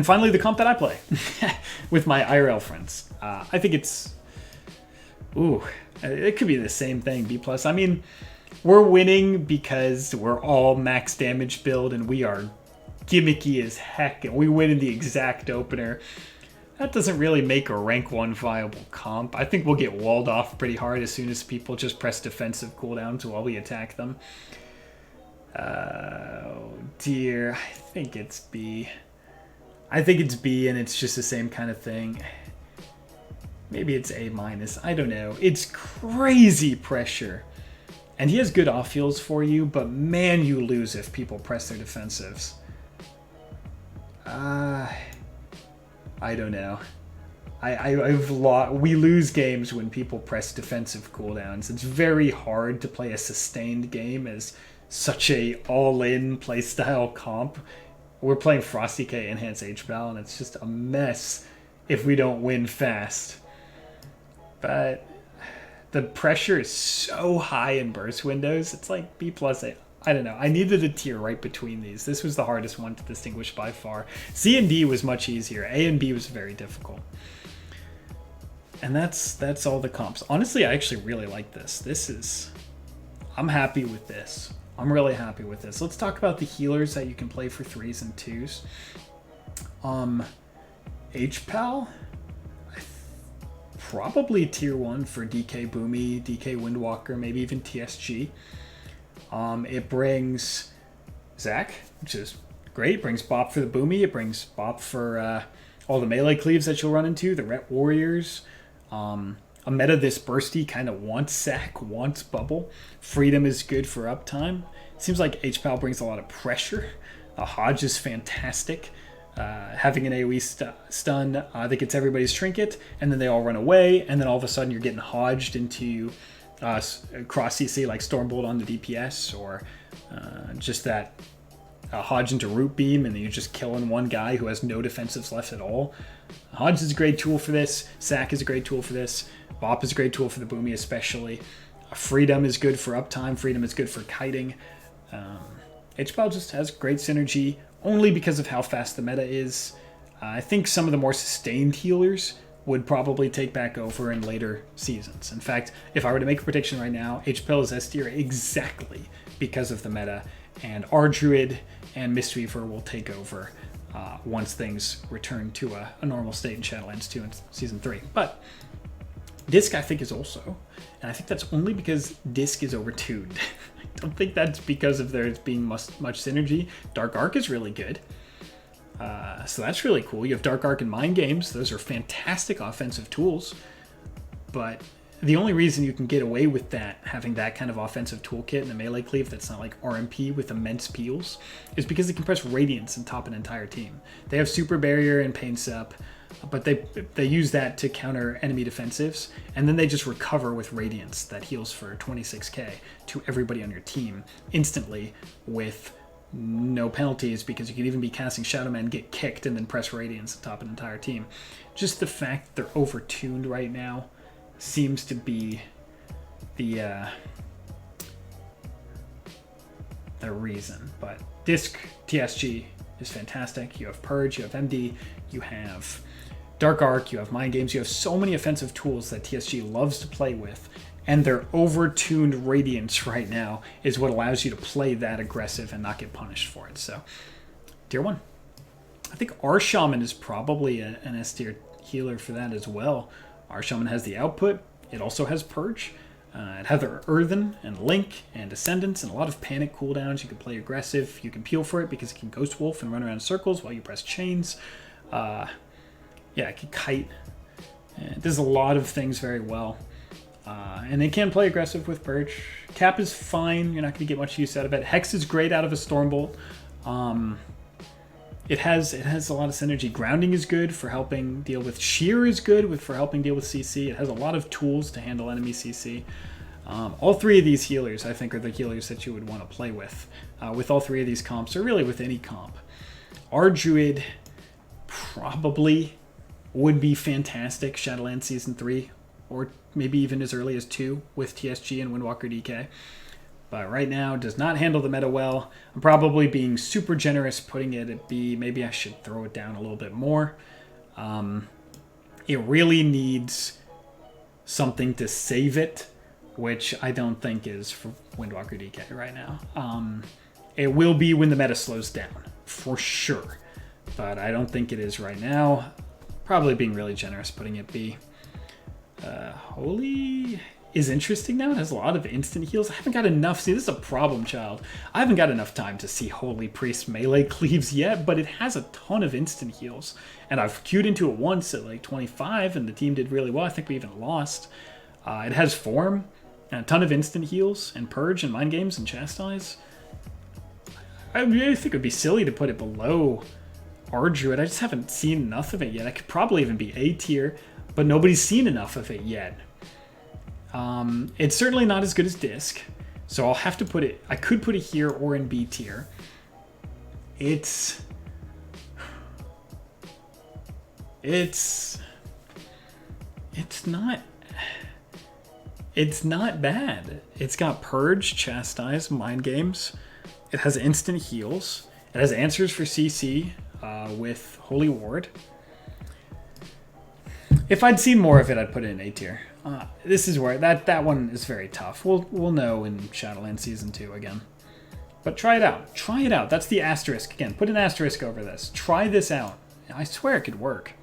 finally, the comp that I play with my IRL friends. I think it's, it could be the same thing, B+. I mean, we're winning because we're all max damage build and we are gimmicky as heck and we win in the exact opener. That doesn't really make a rank 1 viable comp. I think we'll get walled off pretty hard as soon as people just press defensive cooldowns while we attack them. Oh dear, I think it's B. I think it's B and it's just the same kind of thing. Maybe it's A-. I don't know. It's crazy pressure. And he has good off heals for you, but man, you lose if people press their defensives. I don't know. We lose games when people press defensive cooldowns. It's very hard to play a sustained game as such a all-in playstyle comp. We're playing Frost DK Enhance HBAL, and it's just a mess if we don't win fast. But the pressure is so high in burst windows. It's like B+. I don't know. I needed a tier right between these. This was the hardest one to distinguish by far. C and D was much easier. A and B was very difficult. And that's all the comps. Honestly, I actually really like this. I'm happy with this. I'm really happy with this. Let's talk about the healers that you can play for 3s and 2s. HPAL? Probably tier 1 for DK Boomy, DK Windwalker, maybe even TSG. It brings Zac, which is great. It brings Bop for the Boomy. It brings Bop for all the melee cleaves that you'll run into, the Ret Warriors. A meta this bursty kind of wants sack, wants bubble. Freedom is good for uptime. Seems like HPAL brings a lot of pressure. Hodge is fantastic. Having an AoE stun that gets everybody's trinket, and then they all run away, and then all of a sudden you're getting hodged into cross CC like Stormbolt on the DPS, or just that hodge into Root Beam, and then you're just killing one guy who has no defensives left at all. Hodge is a great tool for this. Sack is a great tool for this. Bop is a great tool for the Boomy especially. Freedom is good for uptime. Freedom is good for kiting. HPAL just has great synergy only because of how fast the meta is. I think some of the more sustained healers would probably take back over in later seasons. In fact, if I were to make a prediction right now, HPAL is S tier exactly because of the meta, and Ardruid and Mistweaver will take over once things return to a normal state in Shadowlands 2 and Season 3. But Disc, I think, is also, and I think that's only because Disc is overtuned. I don't think that's because of there being much synergy. Dark Arc is really good. So that's really cool. You have Dark Arc and Mind Games. Those are fantastic offensive tools. But the only reason you can get away with that, having that kind of offensive toolkit in a melee cleave that's not like RMP with immense peels, is because they compress Radiance and top an entire team. They have Super Barrier and Pain Sup, but they use that to counter enemy defensives, and then they just recover with Radiance that heals for 26k to everybody on your team instantly with no penalties, because you could even be casting Shadow Man, get kicked, and then press Radiance to top an entire team. Just the fact that they're overtuned right now seems to be the reason. But Disc TSG is fantastic. You have Purge, you have MD, you have Dark Arc, you have Mind Games, you have so many offensive tools that TSG loves to play with, and their overtuned Radiance right now is what allows you to play that aggressive and not get punished for it. So, tier 1. I think our Shaman is probably an S tier healer for that as well. Our Shaman has the output. It also has Purge. It has Earthen and Link and Ascendance and a lot of panic cooldowns. You can play aggressive. You can peel for it because it can Ghost Wolf and run around in circles while you press chains. Yeah, it can kite. It does a lot of things very well. And they can play aggressive with Purge. Cap is fine. You're not going to get much use out of it. Hex is great out of a Stormbolt. It has a lot of synergy. Grounding is good for helping deal with... Shear is good for helping deal with CC. It has a lot of tools to handle enemy CC. All three of these healers, I think, are the healers that you would want to play with all three of these comps, or really with any comp. Our Druid probably would be fantastic Shadowlands Season 3, or maybe even as early as 2 with TSG and Windwalker DK. But right now, does not handle the meta well. I'm probably being super generous putting it at B. Maybe I should throw it down a little bit more. It really needs something to save it, which I don't think is for Windwalker DK right now. It will be when the meta slows down, for sure. But I don't think it is right now. Probably being really generous putting it B. Holy is interesting now. It has a lot of instant heals. I haven't got enough. See, this is a problem, child. I haven't got enough time to see Holy Priest melee cleaves yet, but it has a ton of instant heals. And I've queued into it once at like 25, and the team did really well. I think we even lost. It has Form, and a ton of instant heals, and Purge, and Mind Games, and Chastise. I really think it would be silly to put it below Ardruid. I just haven't seen enough of it yet. I could probably even be A tier, but nobody's seen enough of it yet. It's certainly not as good as Disc, so I'll have to put it... I could put it here or in B tier. It's not... It's not bad. It's got Purge, Chastise, Mind Games. It has instant heals. It has answers for CC with Holy Ward. If I'd seen more of it, I'd put it in A tier. This is where that one is very tough. We'll know in Shadowlands Season 2 again. But try it out. Try it out. That's the asterisk. Again, put an asterisk over this. Try this out. I swear it could work.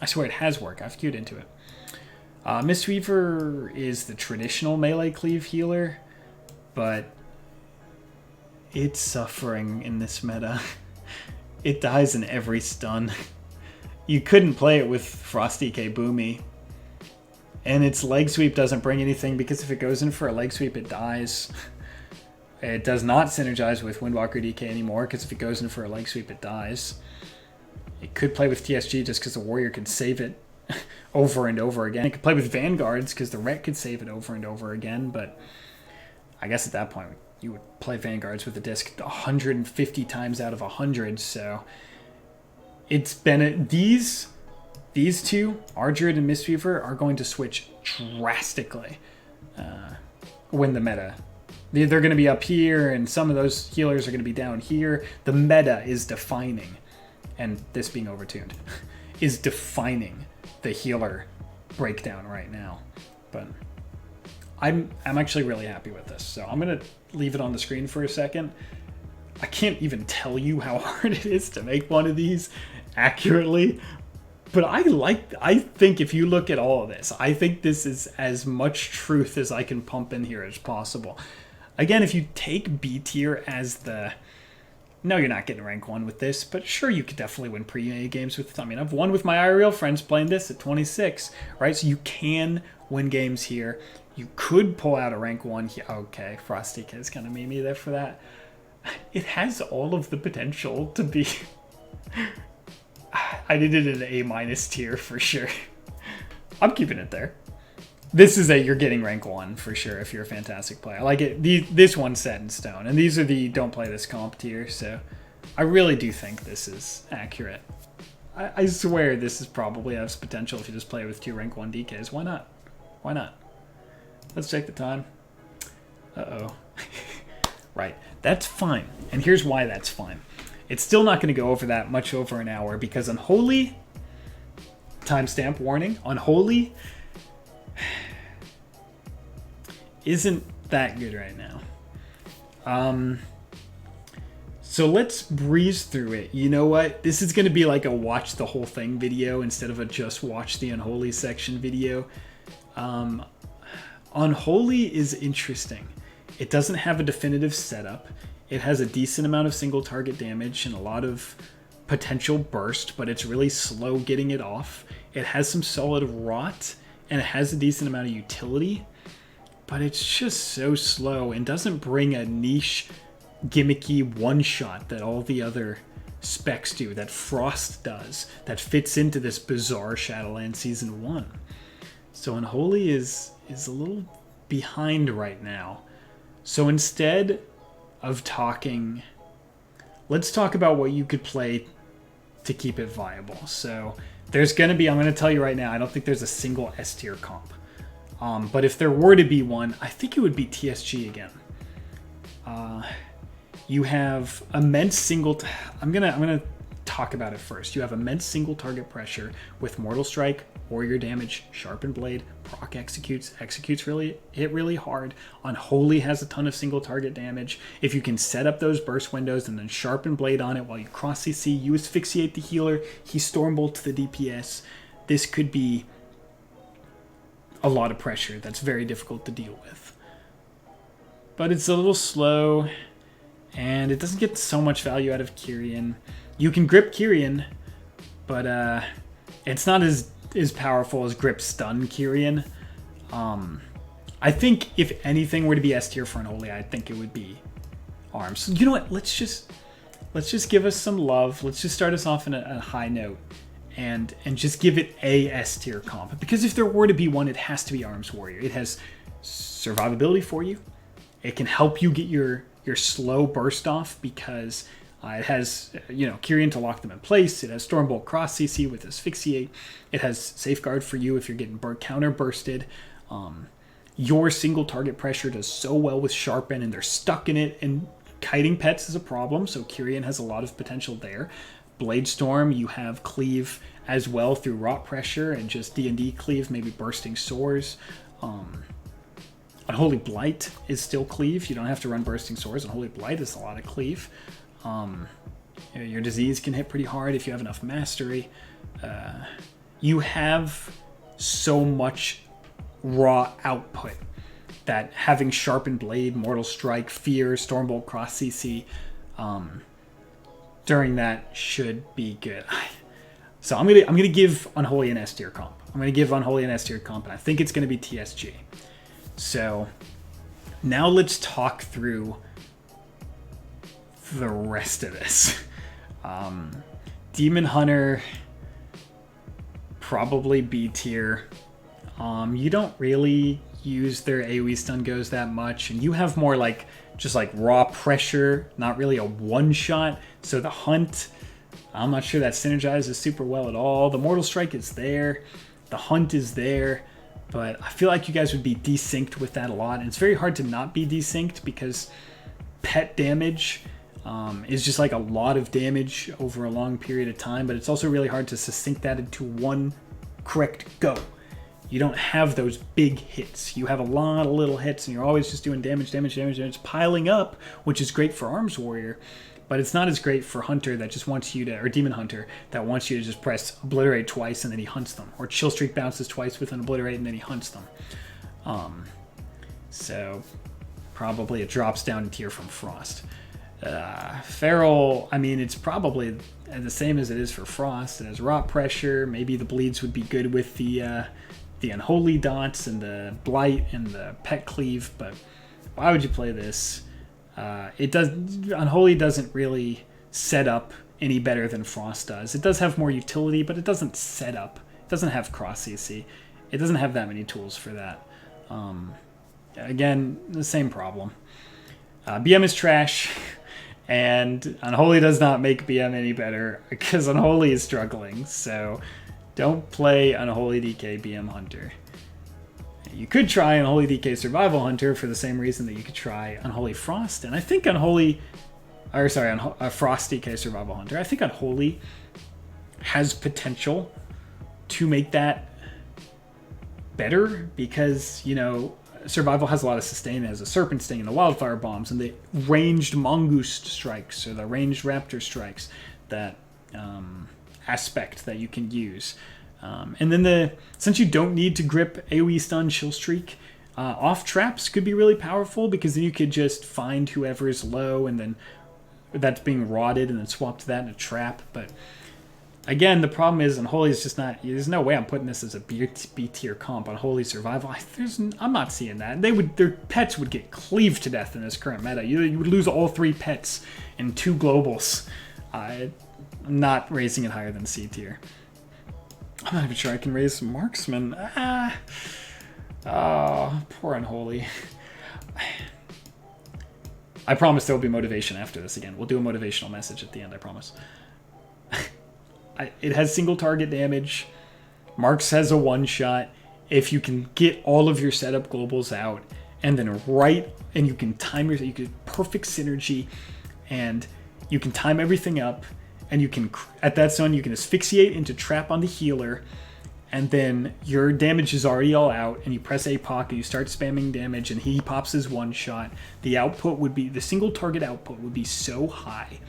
I swear it has worked. I've queued into it. Mistweaver is the traditional melee cleave healer, but it's suffering in this meta. It dies in every stun. you couldn't play it with Frost DK Boomy. And its leg sweep doesn't bring anything because if it goes in for a leg sweep, it dies. It does not synergize with Windwalker DK anymore because if it goes in for a leg sweep, it dies. It could play with TSG just because the Warrior could save it over and over again. It could play with Vanguards because the Ret could save it over and over again, but I guess at that point you would play Vanguards with the disc 150 times out of 100, so it's been these two, Ardred and Mistweaver, are going to switch drastically when the meta. They're going to be up here, and some of those healers are going to be down here. The meta is defining, and this being overtuned, is defining the healer breakdown right now. But I'm actually really happy with this, so I'm going to leave it on the screen for a second. I can't even tell you how hard it is to make one of these accurately, but I think if you look at all of this, I think this is as much truth as I can pump in here as possible. Again, if you take B tier as the... No, you're not getting rank 1 with this, but sure, you could definitely win pre-A games with... I mean, I've won with my IRL friends playing this at 26, right? So you can win games here. You could pull out a rank 1 here. Okay, Frosty is going to meme me there for that. It has all of the potential to be... I did it in an A- tier for sure. I'm keeping it there. This is you're getting rank 1 for sure if you're a fantastic player. I like it. This one's set in stone. And these are the don't play this comp tier. So I really do think this is accurate. I swear this is probably has potential if you just play with 2 rank 1 DKs. Why not? Why not? Let's check the time. Uh-oh. Right. That's fine. And here's why that's fine. It's still not going to go over that much over an hour because Unholy, timestamp warning, Unholy isn't that good right now. So let's breeze through it. You know what? This is going to be like a watch the whole thing video instead of a just watch the Unholy section video. Unholy is interesting. It doesn't have a definitive setup. It has a decent amount of single target damage and a lot of potential burst, but it's really slow getting it off. It has some solid rot, and it has a decent amount of utility, but it's just so slow and doesn't bring a niche, gimmicky one-shot that all the other specs do, that Frost does, that fits into this bizarre Shadowlands Season 1. So Unholy is a little behind right now. So instead of talking, let's talk about what you could play to keep it viable. So there's going to be, I'm going to tell you right now, I don't think there's a single S tier comp. But if there were to be one, I think it would be TSG again. You have immense single, I'm gonna talk about it first. You have immense single target pressure with Mortal Strike, Warrior damage, Sharpened Blade, proc executes really hard. Unholy has a ton of single target damage. If you can set up those burst windows and then Sharpened Blade on it while you cross CC, you asphyxiate the healer, he Stormbolt to the DPS. This could be a lot of pressure that's very difficult to deal with. But it's a little slow, and it doesn't get so much value out of Kyrian. You can grip Kyrian, but it's not as powerful as grip stun Kyrian. I think if anything were to be S tier for Unholy, I think it would be Arms. So you know what? Let's just give us some love. Let's just start us off in a high note, and just give it a S tier comp. Because if there were to be one, it has to be Arms Warrior. It has survivability for you. It can help you get your slow burst off because it has, Kyrian to lock them in place. It has Stormbolt cross CC with Asphyxiate. It has Safeguard for you if you're getting counter bursted. Your single target pressure does so well with Sharpen, and they're stuck in it. And kiting pets is a problem, so Kyrian has a lot of potential there. Blade Storm, you have Cleave as well through Rot Pressure and just D&D Cleave, maybe Bursting Sores. Unholy Blight is still Cleave. You don't have to run Bursting Swords. Unholy Blight is a lot of Cleave. Your disease can hit pretty hard if you have enough mastery. You have so much raw output that having Sharpened Blade, Mortal Strike, Fear, Stormbolt, Cross CC during that should be good. So I'm gonna give Unholy an S tier comp. I'm gonna give Unholy an S tier comp, and I think it's gonna be TSG. So now let's talk through the rest of this. Demon Hunter, probably B tier. You don't really use their AoE stun goes that much, and you have more like just like raw pressure, not really a one shot. So the hunt, I'm not sure that synergizes super well at all. The Mortal Strike is there, the hunt is there, but I feel like you guys would be desynced with that a lot. And it's very hard to not be desynced because pet damage is just like a lot of damage over a long period of time, but it's also really hard to sync that into one correct go. You don't have those big hits. You have a lot of little hits, and you're always just doing damage, piling up, which is great for Arms Warrior, but it's not as great for Hunter that just wants you to, or Demon Hunter, that wants you to just press Obliterate twice and then he hunts them, or Chill Streak bounces twice with an Obliterate and then he hunts them. So probably it drops down in tier from Frost. Feral, I mean, it's probably the same as it is for Frost. It has raw pressure. Maybe the bleeds would be good with the Unholy dots and the Blight and the Pet Cleave, but why would you play this? Unholy doesn't really set up any better than Frost does. It does have more utility, but it doesn't set up. It doesn't have cross CC. It doesn't have that many tools for that. Again, the same problem. BM is trash, and Unholy does not make BM any better because Unholy is struggling, so don't play Unholy DK BM Hunter. You could try Unholy DK Survival Hunter for the same reason that you could try Unholy Frost, and I think Frost DK Survival Hunter. I think Unholy has potential to make that better because, you know, Survival has a lot of sustain. It has a Serpent Sting and the Wildfire Bombs and the ranged Mongoose strikes or the ranged Raptor strikes, that aspect that you can use. And then since you don't need to grip AoE stun, Chill Streak, off traps could be really powerful because then you could just find whoever is low and then that's being rotted and then swap to that in a trap. But again, the problem is Unholy is just not, there's no way I'm putting this as a B tier comp. Unholy Survival, I'm not seeing that. Their pets would get cleaved to death in this current meta. You would lose all 3 pets and 2 globals. I'm not raising it higher than C tier. I'm not even sure I can raise some Marksman. Oh, poor Unholy. I promise there will be motivation after this again. We'll do a motivational message at the end, I promise. It has single target damage. Marks has a one-shot. If you can get all of your setup globals out, and then and you can time you get perfect synergy, and you can time everything up, and you can, at that zone, you can asphyxiate into trap on the healer, and then your damage is already all out, and you press APOC, and you start spamming damage, and he pops his one-shot. The output would be, the single target output would be so high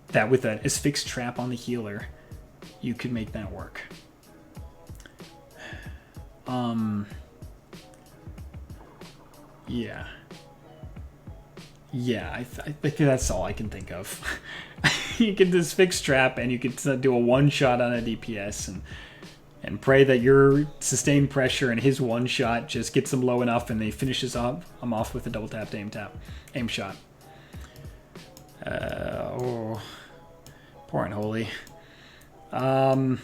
that with an asphyx trap on the healer, you could make that work. Yeah, I think that's all I can think of. You can just fix trap and you can do a one-shot on a DPS and pray that your sustained pressure and his one-shot just gets him low enough and he finishes him off with a double tap to aim shot. Oh, poor Unholy. I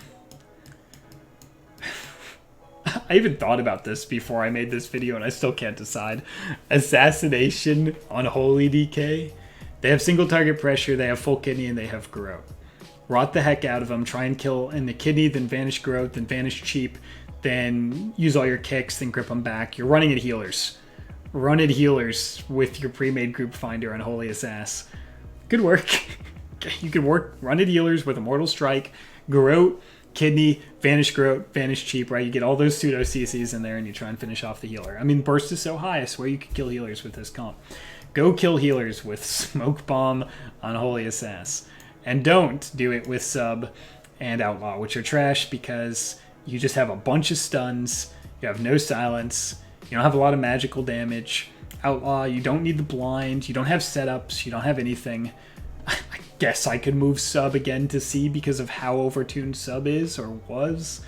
even thought about this before I made this video and I still can't decide. Assassination, Unholy DK. They have single target pressure, they have full kidney, and they have growth. Rot the heck out of them, try and kill in the kidney, then vanish growth, then vanish cheap, then use all your kicks, then grip them back. You're running at healers. Run at healers with your pre-made group finder, Unholy Assass. Good work. You can run at healers with Immortal Strike, Garrote, Kidney, Vanish Garrote, Vanish Cheap, right? You get all those pseudo CCs in there and you try and finish off the healer. I mean, Burst is so high, I swear you could kill healers with this comp. Go kill healers with Smoke Bomb, Unholy Assass. And don't do it with Sub and Outlaw, which are trash because you just have a bunch of stuns, you have no silence, you don't have a lot of magical damage. Outlaw, you don't need the blind, you don't have setups, you don't have anything. guess I could move sub again to C because of how overtuned sub is or was.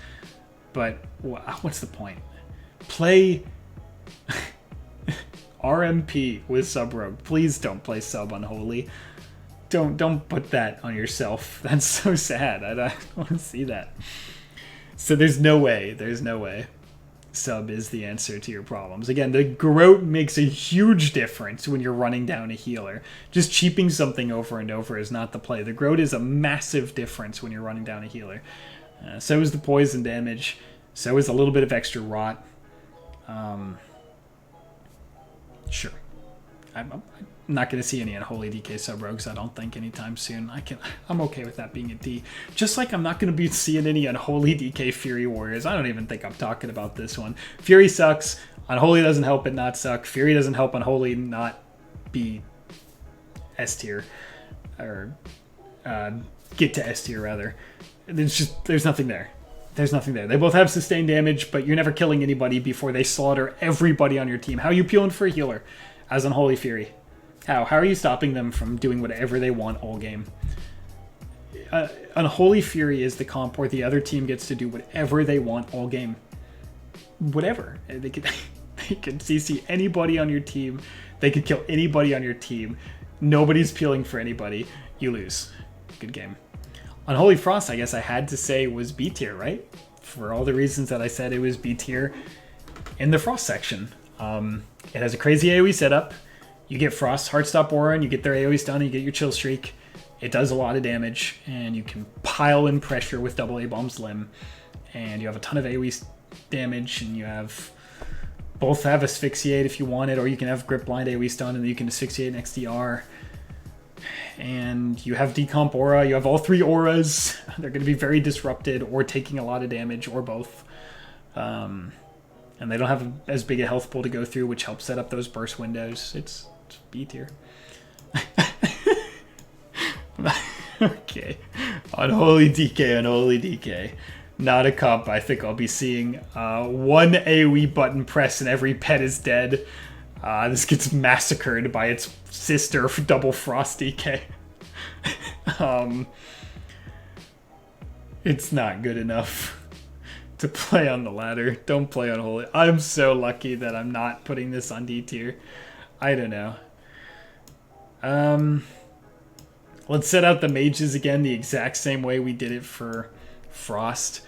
But what's the point? Play RMP with sub rogue. Please don't play sub unholy. Don't put that on yourself. That's so sad. I don't want to see that. So there's no way sub is the answer to your problems. Again, the Garrote makes a huge difference when you're running down a healer. Just cheaping something over and over is not the play. The Garrote is a massive difference when you're running down a healer. So is the poison damage. So is a little bit of extra rot. Sure. I'm not going to see any Unholy DK sub-rogues, I don't think, anytime soon. I'm okay with that being a D. Just like I'm not going to be seeing any Unholy DK Fury Warriors. I don't even think I'm talking about this one. Fury sucks. Unholy doesn't help it not suck. Fury doesn't help Unholy not be S tier. Or get to S tier, rather. There's nothing there. There's nothing there. They both have sustained damage, but you're never killing anybody before they slaughter everybody on your team. How are you peeling for a healer as Unholy Fury? How are you stopping them from doing whatever they want all game? Unholy Fury is the comp where the other team gets to do whatever they want all game. Whatever. They can CC anybody on your team. They can kill anybody on your team. Nobody's peeling for anybody. You lose. Good game. Unholy Frost, I guess I had to say, was B tier, right? For all the reasons that I said it was B tier in the Frost section. It has a crazy AoE setup. You get Frost, Heartstop Aura, and you get their AoE stun, and you get your Chill Streak. It does a lot of damage, and you can pile in pressure with double A-Bomb's Limb. And you have a ton of AoE damage, and you have... both have Asphyxiate if you want it, or you can have Grip Blind AoE stun, and you can Asphyxiate next DR. And you have Decomp Aura. You have all three auras. They're going to be very disrupted, or taking a lot of damage, or both. And they don't have as big a health pool to go through, which helps set up those burst windows. It's B tier. Okay. Unholy DK. Not a comp I think I'll be seeing. One AoE button press and every pet is dead. This gets massacred by its sister, Double Frost DK. It's not good enough to play on the ladder. Don't play Unholy. I'm so lucky that I'm not putting this on D tier. I don't know. Let's set out the mages again the exact same way we did it for Frost.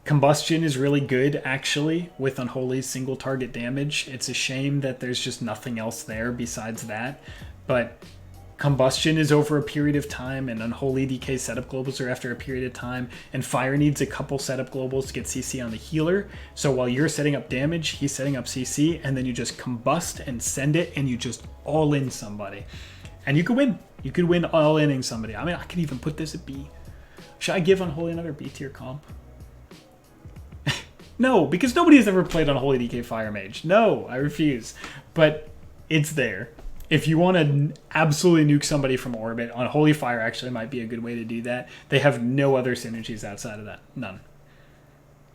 Combustion is really good, actually, with Unholy's single target damage. It's a shame that there's just nothing else there besides that. But Combustion is over a period of time, and Unholy DK setup globals are after a period of time, and Fire needs a couple setup globals to get CC on the healer. So while you're setting up damage, he's setting up CC, and then you just combust and send it, and you just all-in somebody. And you could win. You could win all-inning somebody. I mean, I could even put this at B. Should I give Unholy another B tier comp? No, because nobody has ever played Unholy DK Fire Mage. No, I refuse. But it's there. If you want to absolutely nuke somebody from orbit, Unholy Fire actually might be a good way to do that. They have no other synergies outside of that. None.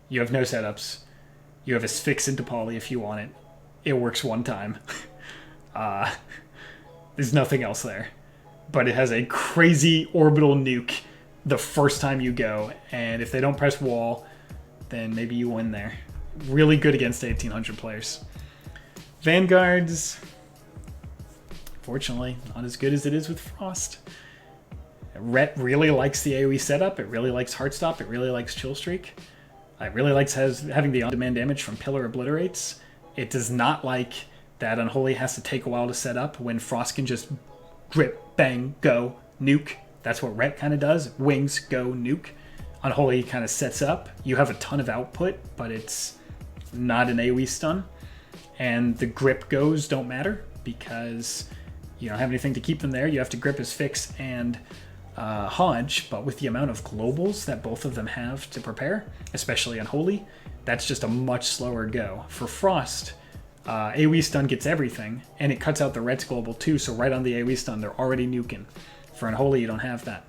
You have no setups. You have Asphyx into Poly if you want it. It works one time. There's nothing else there. But it has a crazy orbital nuke the first time you go. And if they don't press wall, then maybe you win there. Really good against 1800 players. Vanguards... fortunately, not as good as it is with Frost. Rhett really likes the AoE setup. It really likes Heartstop. It really likes Chill Streak. It really likes having the on-demand damage from Pillar Obliterates. It does not like that Unholy has to take a while to set up when Frost can just grip, bang, go, nuke. That's what Rhett kind of does. Wings, go, nuke. Unholy kind of sets up. You have a ton of output, but it's not an AoE stun. And the grip goes don't matter because you don't have anything to keep them there. You have to grip Asphyx and Hodge, but with the amount of globals that both of them have to prepare, especially Unholy, that's just a much slower go. For Frost, AoE stun gets everything, and it cuts out the Rhett's global too, so right on the AoE stun, they're already nuking. For Unholy, you don't have that.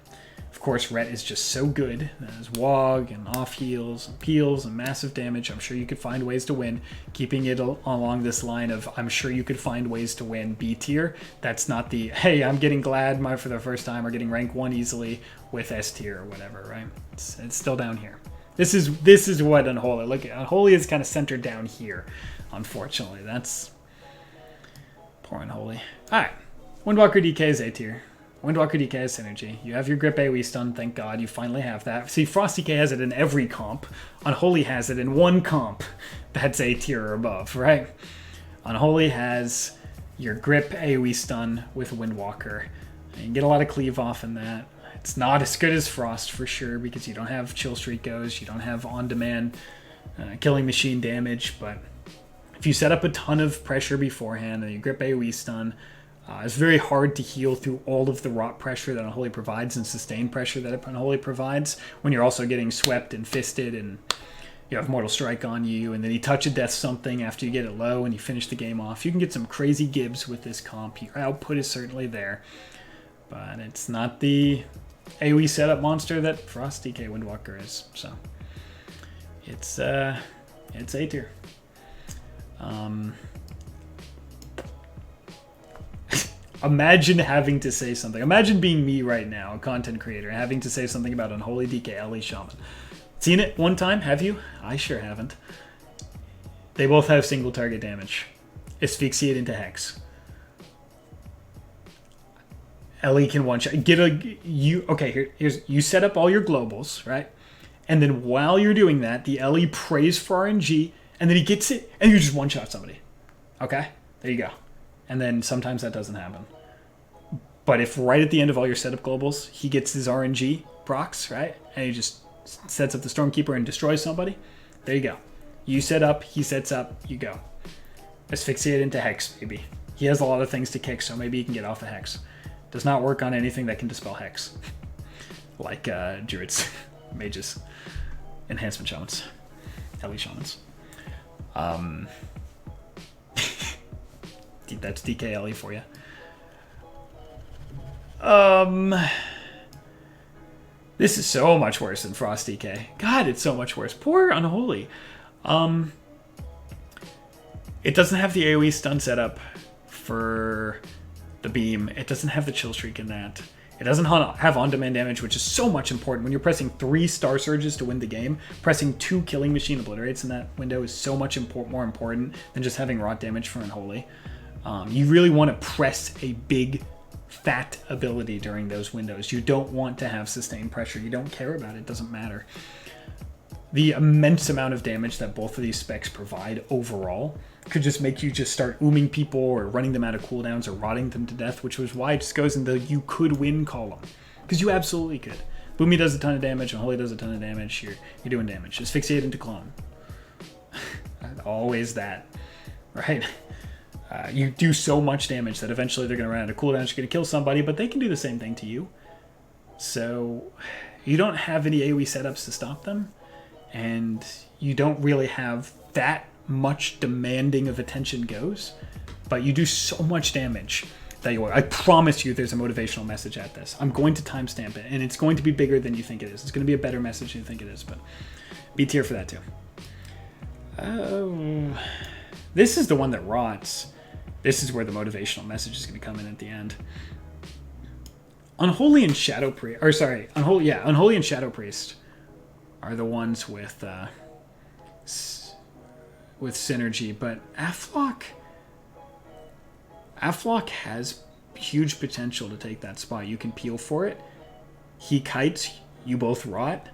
Of course, Ret is just so good. There's Wog and off heals and peels and massive damage. I'm sure you could find ways to win. Keeping it along this line of I'm sure you could find ways to win B tier. That's not the, hey, I'm getting glad for the first time or getting rank 1 easily with S tier or whatever, right? It's still down here. This is what Unholy, look at Unholy is kind of centered down here, unfortunately. That's poor Unholy. Alright, Windwalker DK is A tier. Windwalker DK is synergy. You have your grip AoE stun, thank God. You finally have that. See, Frost DK has it in every comp. Unholy has it in one comp that's A tier or above, right? Unholy has your grip AoE stun with Windwalker. You can get a lot of cleave off in that. It's not as good as Frost for sure because you don't have chill streak goes, you don't have on-demand killing machine damage, but if you set up a ton of pressure beforehand and you grip AoE stun, it's very hard to heal through all of the rot pressure that Unholy provides and sustained pressure that Unholy provides when you're also getting swept and fisted and you have Mortal Strike on you and then you touch a death something after you get it low and you finish the game off. You can get some crazy gibbs with this comp. Your output is certainly there, but it's not the AoE setup monster that Frost DK Windwalker is. So it's A tier. Imagine having to say something. Imagine being me right now, a content creator, having to say something about Unholy DK Ellie Shaman. Seen it one time? Have you? I sure haven't. They both have single target damage. Asphyxiate into Hex. Ellie can one shot. Okay, here's you set up all your globals, right? And then while you're doing that, the Ellie prays for RNG, and then he gets it, and you just one shot somebody. Okay? There you go. And then sometimes that doesn't happen. But if right at the end of all your setup globals, he gets his RNG procs, right? And he just sets up the Stormkeeper and destroys somebody, there you go. You set up, he sets up, you go. Asphyxiate into Hex, maybe. He has a lot of things to kick, so maybe he can get off the Hex. Does not work on anything that can dispel Hex. Like Druids, Mages, Enhancement Shamans, Ellie Shamans. That's DKLE for you. This is so much worse than Frost DK. God, it's so much worse. Poor Unholy. It doesn't have the AoE stun setup for the beam. It doesn't have the chill streak in that. It doesn't have on-demand damage, which is so much important. When you're pressing 3 Star Surges to win the game, pressing 2 Killing Machine Obliterates in that window is so much more important than just having rot damage for Unholy. You really want to press a big, fat ability during those windows. You don't want to have sustained pressure. You don't care about it. It doesn't matter. The immense amount of damage that both of these specs provide overall could just make you just start ooming people or running them out of cooldowns or rotting them to death, which was why it just goes in the you could win column. Because you absolutely could. Boomy does a ton of damage, and Holy does a ton of damage. You're doing damage. Asphyxiate into Clone. Always that, right? You do so much damage that eventually they're going to run out of cooldowns. You're going to kill somebody, but they can do the same thing to you. So you don't have any AoE setups to stop them, and you don't really have that much demanding of attention goes, but you do so much damage that I promise you there's a motivational message at this. I'm going to timestamp it, and it's going to be bigger than you think it is. It's going to be a better message than you think it is, but be tier for that too. This is the one that rots. This is where the motivational message is going to come in at the end. Unholy and Shadow Priest, or sorry, Unholy and Shadow Priest are the ones with synergy, but Aflock has huge potential to take that spot. You can peel for it. He kites, you both rot.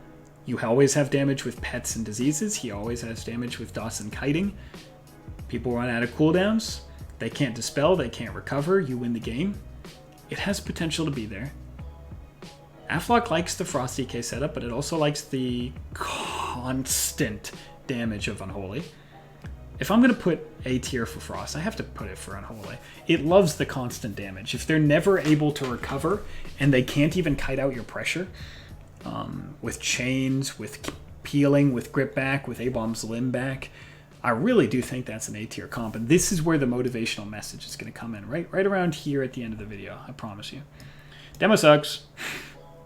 You always have damage with pets and diseases. He always has damage with Dawson kiting. People run out of cooldowns. They can't dispel, they can't recover, you win the game. It has potential to be there. Aflock likes the Frost DK setup, but it also likes the constant damage of Unholy. If I'm going to put A tier for Frost, I have to put it for Unholy. It loves the constant damage. If they're never able to recover, and they can't even kite out your pressure, with chains, with peeling, with grip back, with A-bomb's limb back, I really do think that's an A tier comp, and this is where the motivational message is going to come in, right around here at the end of the video, I promise you. Demo sucks.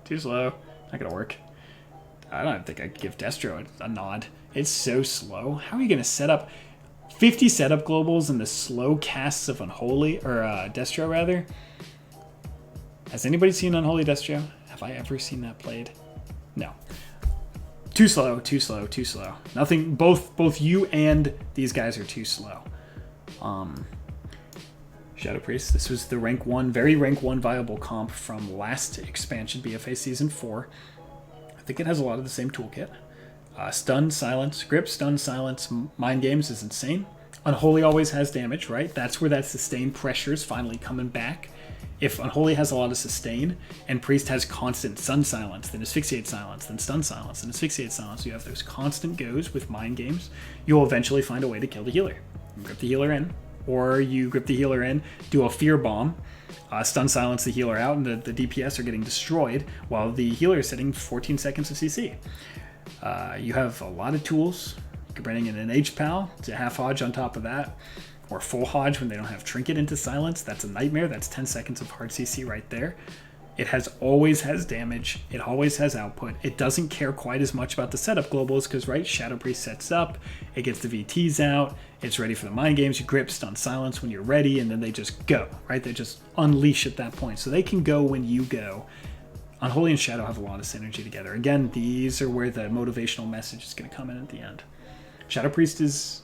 Too slow. Not gonna work. I don't think I could give Destro a nod. It's so slow. How are you gonna set up 50 setup globals and the slow casts of Unholy, or Destro rather? Has anybody seen Unholy Destro? Have I ever seen that played? No. Too slow, too slow, too slow. Nothing, both you and these guys are too slow. Shadow Priest, this was the rank 1, very rank 1 viable comp from last expansion, BFA Season 4. I think it has a lot of the same toolkit. Stun, silence, grip, stun, silence, mind games is insane. Unholy always has damage, right? That's where that sustained pressure is finally coming back. If Unholy has a lot of sustain, and Priest has constant stun silence, then asphyxiate silence, then stun silence, then asphyxiate silence, you have those constant goes with mind games, you'll eventually find a way to kill the healer. You grip the healer in, or you grip the healer in, do a fear bomb, stun silence the healer out, and the DPS are getting destroyed while the healer is sitting 14 seconds of CC. You have a lot of tools. You can bring in an H-Pal to half Hodge on top of that, or full Hodge when they don't have Trinket into silence. That's a nightmare. That's 10 seconds of hard CC right there. It always has damage. It always has output. It doesn't care quite as much about the setup globals because, right, Shadow Priest sets up, it gets the VTs out, it's ready for the mind games, you grip, stun, silence when you're ready, and then they just go, right? They just unleash at that point. So they can go when you go. Unholy and Shadow have a lot of synergy together. Again, these are where the motivational message is going to come in at the end. Shadow Priest is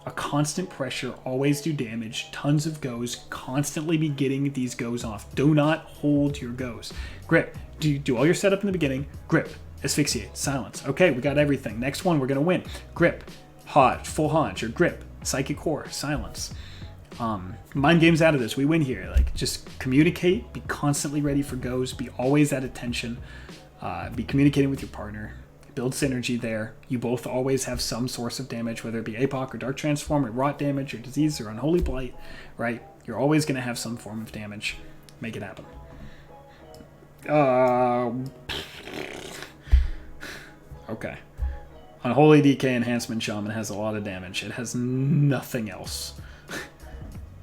a constant pressure, always do damage, tons of goes, constantly be getting these goes off. Do not hold your goes. Grip, do all your setup in the beginning, grip, asphyxiate, silence. Okay, we got everything. Next one, we're gonna win. Grip, Hodge, full Hodge, or grip, psychic core, silence. Mind games out of this, we win here. Like, just communicate, be constantly ready for goes, be always at attention, be communicating with your partner. Build synergy there. You both always have some source of damage, whether it be APOC or Dark Transform or Rot damage or Disease or Unholy Blight, right? You're always going to have some form of damage. Make it happen. Okay. Unholy DK Enhancement Shaman has a lot of damage. It has nothing else.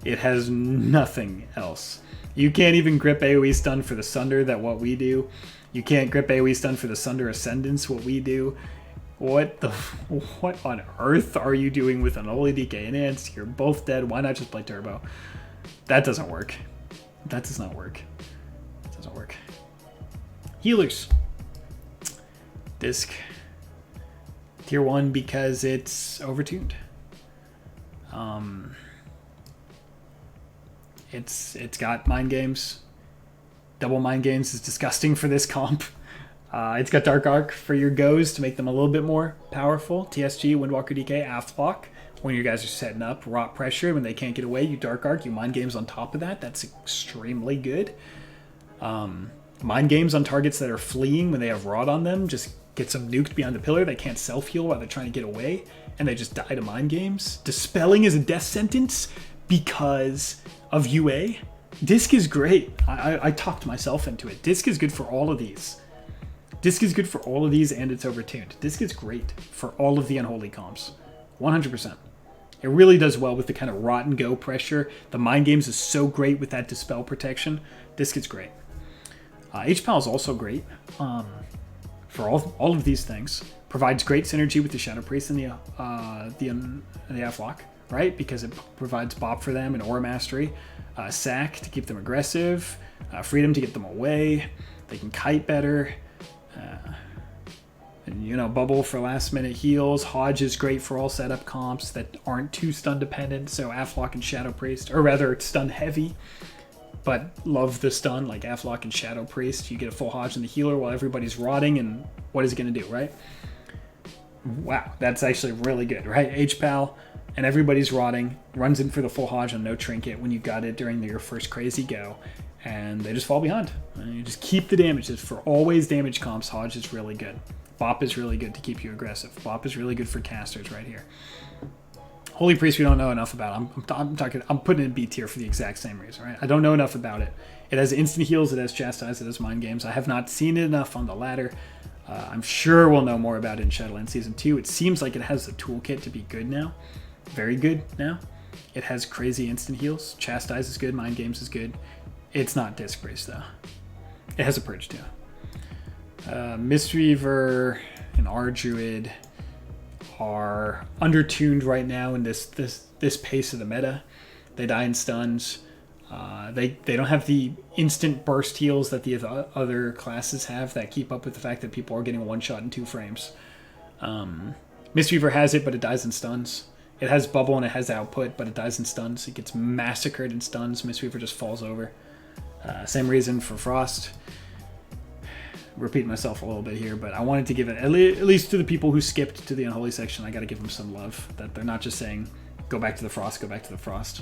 It has nothing else. You can't even grip AoE stun for the Sunder that what we do. You can't grip AoE stun for the Sunder Ascendance, what we do. What on earth are you doing with Unholy DK Enhanced? You're both dead. Why not just play Turbo? That doesn't work. That does not work. It doesn't work. Healers. Disc. Tier 1 because it's overtuned. It's got mind games. Double mind games is disgusting for this comp. It's got Dark Arc for your goes to make them a little bit more powerful. TSG, Windwalker DK, Aflock. When you guys are setting up, Rot Pressure, when they can't get away, you Dark Arc, you mind games on top of that. That's extremely good. Mind games on targets that are fleeing when they have Rot on them. Just gets them nuked behind the pillar. They can't self-heal while they're trying to get away. And they just die to mind games. Dispelling is a death sentence because of UA. Disc is great. I talked myself into it. Disc is good for all of these. Disc is good for all of these, and it's overtuned. Disc is great for all of the Unholy comps. 100%. It really does well with the kind of Rot and Go pressure. The Mind Games is so great with that Dispel protection. Disc is great. H-Pal is also great for all of these things. Provides great synergy with the Shadow Priest and the Aflock, right? Because it provides Bop for them and Aura Mastery. Sack to keep them aggressive, Freedom to get them away, they can kite better, and, you know, Bubble for last minute heals. Hodge is great for all setup comps that aren't too stun dependent, so Aflock and Shadow Priest, or rather stun heavy, but love the stun like Aflock and Shadow Priest. You get a full Hodge in the healer while everybody's rotting, and what is it going to do, right? Wow, that's actually really good, right? H-Pal, and everybody's rotting, runs in for the full Hodge on no trinket when you got it during your first crazy go, and they just fall behind. And you just keep the damage. For always damage comps, Hodge is really good. Bop is really good to keep you aggressive. Bop is really good for casters right here. Holy Priest we don't know enough about. I'm putting it in B tier for the exact same reason, right? I don't know enough about it. It has instant heals, it has chastise, it has mind games. I have not seen it enough on the ladder. I'm sure we'll know more about it in Shadowlands Season 2. It seems like it has the toolkit to be good now. Very good now. It has crazy instant heals. Chastise is good. Mind games is good. It's not Disc Priest, though. It has a Purge, too. Mistweaver and Arduid are undertuned right now in this pace of the meta. They die in stuns. They don't have the instant burst heals that the other classes have that keep up with the fact that people are getting one shot in 2 frames. Mistweaver has it, but it dies in stuns. It has bubble and it has output, but it dies in stuns. It gets massacred in stuns. Mistweaver just falls over. Same reason for Frost. Repeating myself a little bit here, but I wanted to give it, at least to the people who skipped to the Unholy section, I got to give them some love. That they're not just saying, go back to the Frost, go back to the Frost.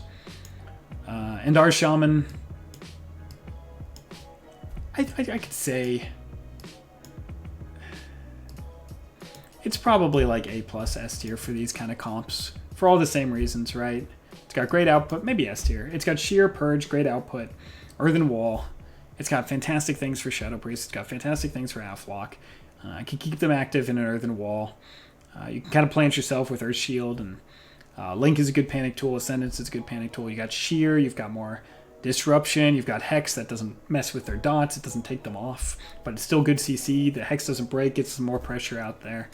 And our Shaman, I could say it's probably like A+ S tier for these kind of comps. For all the same reasons, right? It's got great output, maybe S tier. It's got Sheer, Purge, great output, Earthen Wall. It's got fantastic things for Shadow Priest. It's got fantastic things for Half-Lock. I can keep them active in an Earthen Wall. You can kind of plant yourself with Earth Shield, and Link is a good panic tool. Ascendance is a good panic tool. You got Sheer, you've got more Disruption, you've got Hex that doesn't mess with their dots, it doesn't take them off, but it's still good CC. The Hex doesn't break, gets some more pressure out there.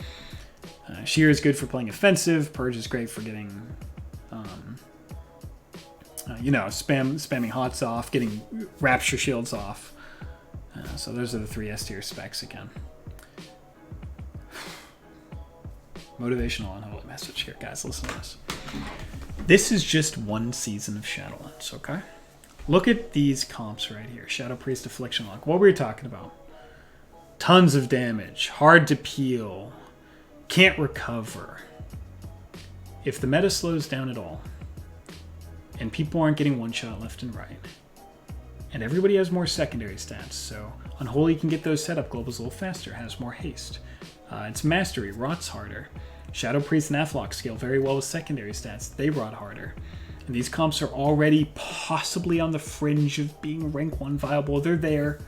Sheer is good for playing offensive. Purge is great for getting, spamming hots off, getting Rapture Shields off. So those are the 3 S tier specs again. Motivational Unholy message here, guys. Listen to this. This is just one season of Shadowlands, okay? Look at these comps right here. Shadow Priest, Affliction Lock. What were we talking about? Tons of damage, hard to peel, can't recover. If the meta slows down at all, and people aren't getting one shot left and right, and everybody has more secondary stats, so Unholy can get those setup globals a little faster, has more haste. Its mastery rots harder. Shadow Priest and Half-Lock scale very well with secondary stats. They rot harder. And these comps are already possibly on the fringe of being rank 1 viable. They're there.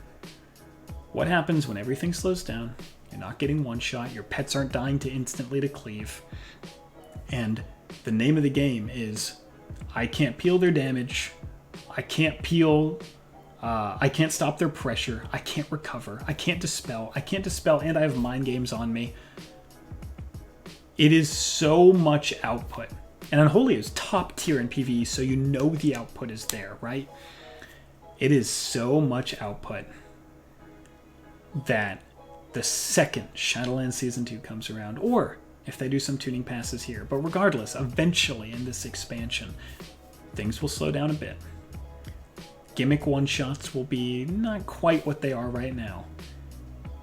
What happens when everything slows down? You're not getting one shot. Your pets aren't dying to instantly to cleave. And the name of the game is, I can't peel their damage. I can't peel... I can't stop their pressure. I can't recover. I can't dispel. And I have mind games on me. It is so much output. And Unholy is top tier in PvE, so you know the output is there, right? It is so much output that the second Shadowlands Season 2 comes around, or if they do some tuning passes here, but regardless, eventually in this expansion, things will slow down a bit. Gimmick one-shots will be not quite what they are right now.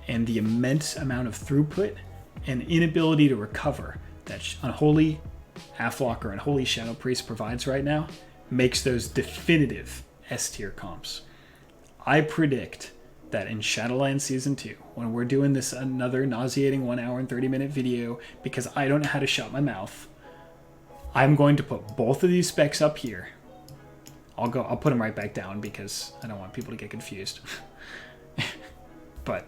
And the immense amount of throughput and inability to recover that Unholy Half-Lock or Unholy Shadow Priest provides right now makes those definitive S-tier comps. I predict that in Shadowlands Season 2, when we're doing this another nauseating 1 hour and 30-minute video because I don't know how to shut my mouth, I'm going to put both of these specs up here. I'll put them right back down because I don't want people to get confused. But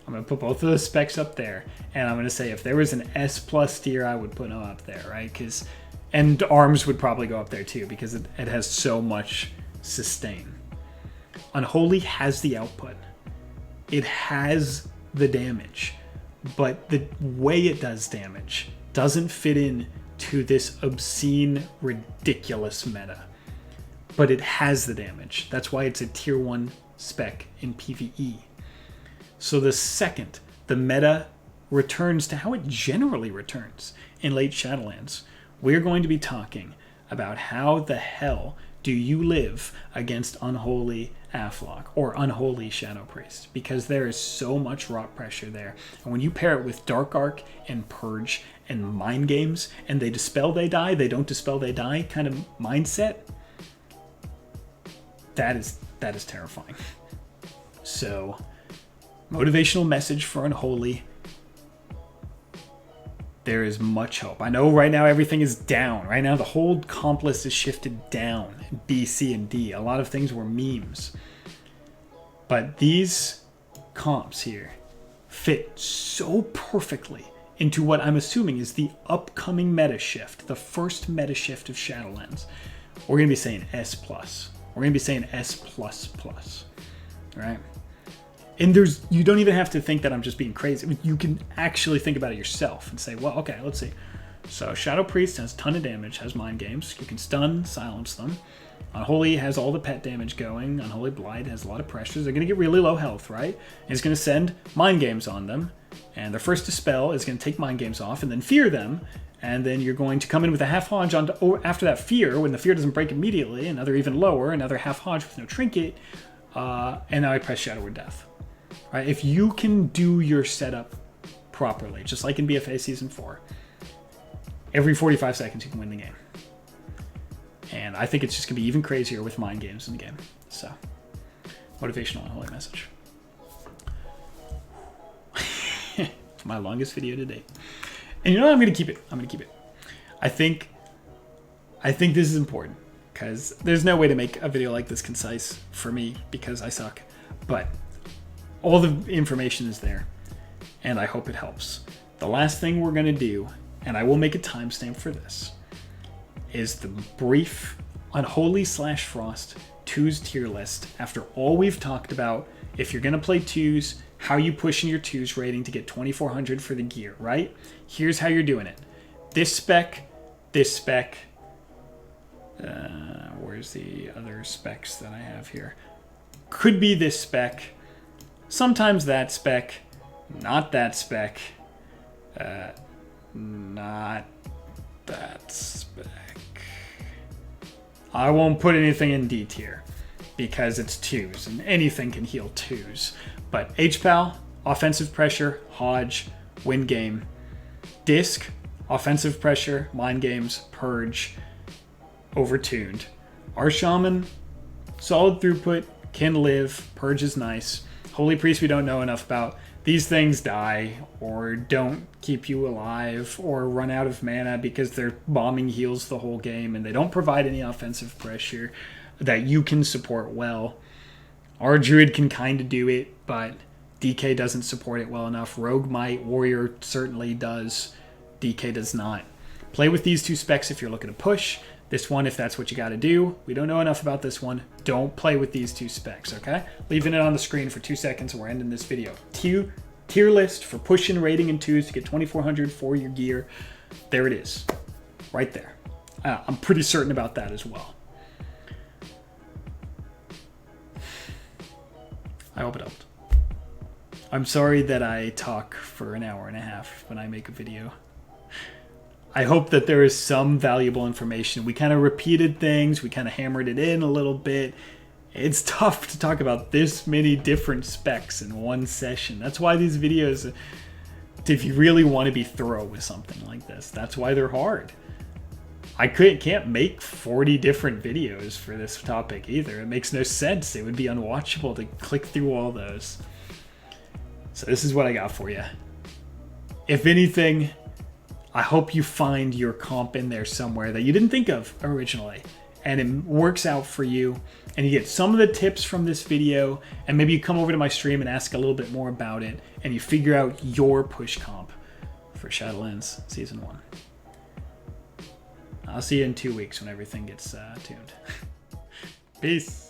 I'm going to put both of those specs up there, and I'm going to say if there was an S+ tier, I would put them up there, right? And Arms would probably go up there too because it has so much sustain. Unholy has the output. It has the damage, but the way it does damage doesn't fit in to this obscene, ridiculous meta. But it has the damage. That's why it's a tier 1 spec in PvE. So the second the meta returns to how it generally returns in late Shadowlands, we're going to be talking about how the hell do you live against Unholy Half-Lock or Unholy Shadow Priest, because there is so much rot pressure there. And when you pair it with Dark Arc and Purge and Mind Games, and they dispel, they die, they don't dispel, they die kind of mindset, that is terrifying. So, motivational message for Unholy. There is much hope. I know right now everything is down. Right now the whole comp list is shifted down. B, C, and D. A lot of things were memes. But these comps here fit so perfect+y into what I'm assuming is the upcoming meta shift. The first meta shift of Shadowlands. We're going to be saying S+. We're going to be saying S++. Right? And you don't even have to think that I'm just being crazy. You can actually think about it yourself and say, well, okay, let's see. So Shadow Priest has a ton of damage, has Mind Games. You can stun, silence them. Unholy has all the pet damage going. Unholy Blight has a lot of pressures. They're going to get really low health, right? And it's going to send Mind Games on them. And their first Dispel is going to take Mind Games off and then fear them. And then you're going to come in with a half Hodge after that fear, when the fear doesn't break immediately, another even lower, another half Hodge with no trinket, and now I press Shadow or Death. Right? If you can do your setup properly, just like in BFA Season 4, every 45 seconds you can win the game. And I think it's just going to be even crazier with Mind Games in the game. So, motivational Unholy message. It's my longest video to date. And you know what? I'm going to keep it. I'm going to keep it. I think this is important because there's no way to make a video like this concise for me because I suck. But all the information is there, and I hope it helps. The last thing we're going to do, and I will make a timestamp for this, is the brief Unholy / Frost 2s tier list after all we've talked about. If you're going to play 2s, how you push in your 2s rating to get 2400 for the gear, right? Here's how you're doing it. This spec, where's the other specs that I have here? Could be this spec, sometimes that spec, not that spec, not that spec. I won't put anything in D tier because it's 2s and anything can heal 2s. But HPAL, offensive pressure, Hodge, win game. Disc, offensive pressure, Mind Games, Purge, overtuned. Our Shaman, solid throughput, can live, Purge is nice. Holy Priest we don't know enough about. These things die or don't keep you alive or run out of mana because their bombing heals the whole game and they don't provide any offensive pressure that you can support well. Our Druid can kind of do it, but DK doesn't support it well enough. Rogue might, Warrior certainly does. DK does not. Play with these 2 specs if you're looking to push. This one, if that's what you got to do. We don't know enough about this one. Don't play with these 2 specs, okay? Leaving it on the screen for 2 seconds and we're ending this video. Tier list for pushing rating in 2s to get 2400 for your gear. There it is. Right there. I'm pretty certain about that as well. I hope it helped. I'm sorry that I talk for an hour and a half when I make a video. I hope that there is some valuable information. We kind of repeated things. We kind of hammered it in a little bit. It's tough to talk about this many different specs in one session. That's why these videos, if you really want to be thorough with something like this, that's why they're hard. I can't make 40 different videos for this topic either. It makes no sense. It would be unwatchable to click through all those. So this is what I got for you. If anything, I hope you find your comp in there somewhere that you didn't think of originally. And it works out for you. And you get some of the tips from this video. And maybe you come over to my stream and ask a little bit more about it. And you figure out your push comp for Shadowlands Season 1. I'll see you in 2 weeks when everything gets tuned. Peace.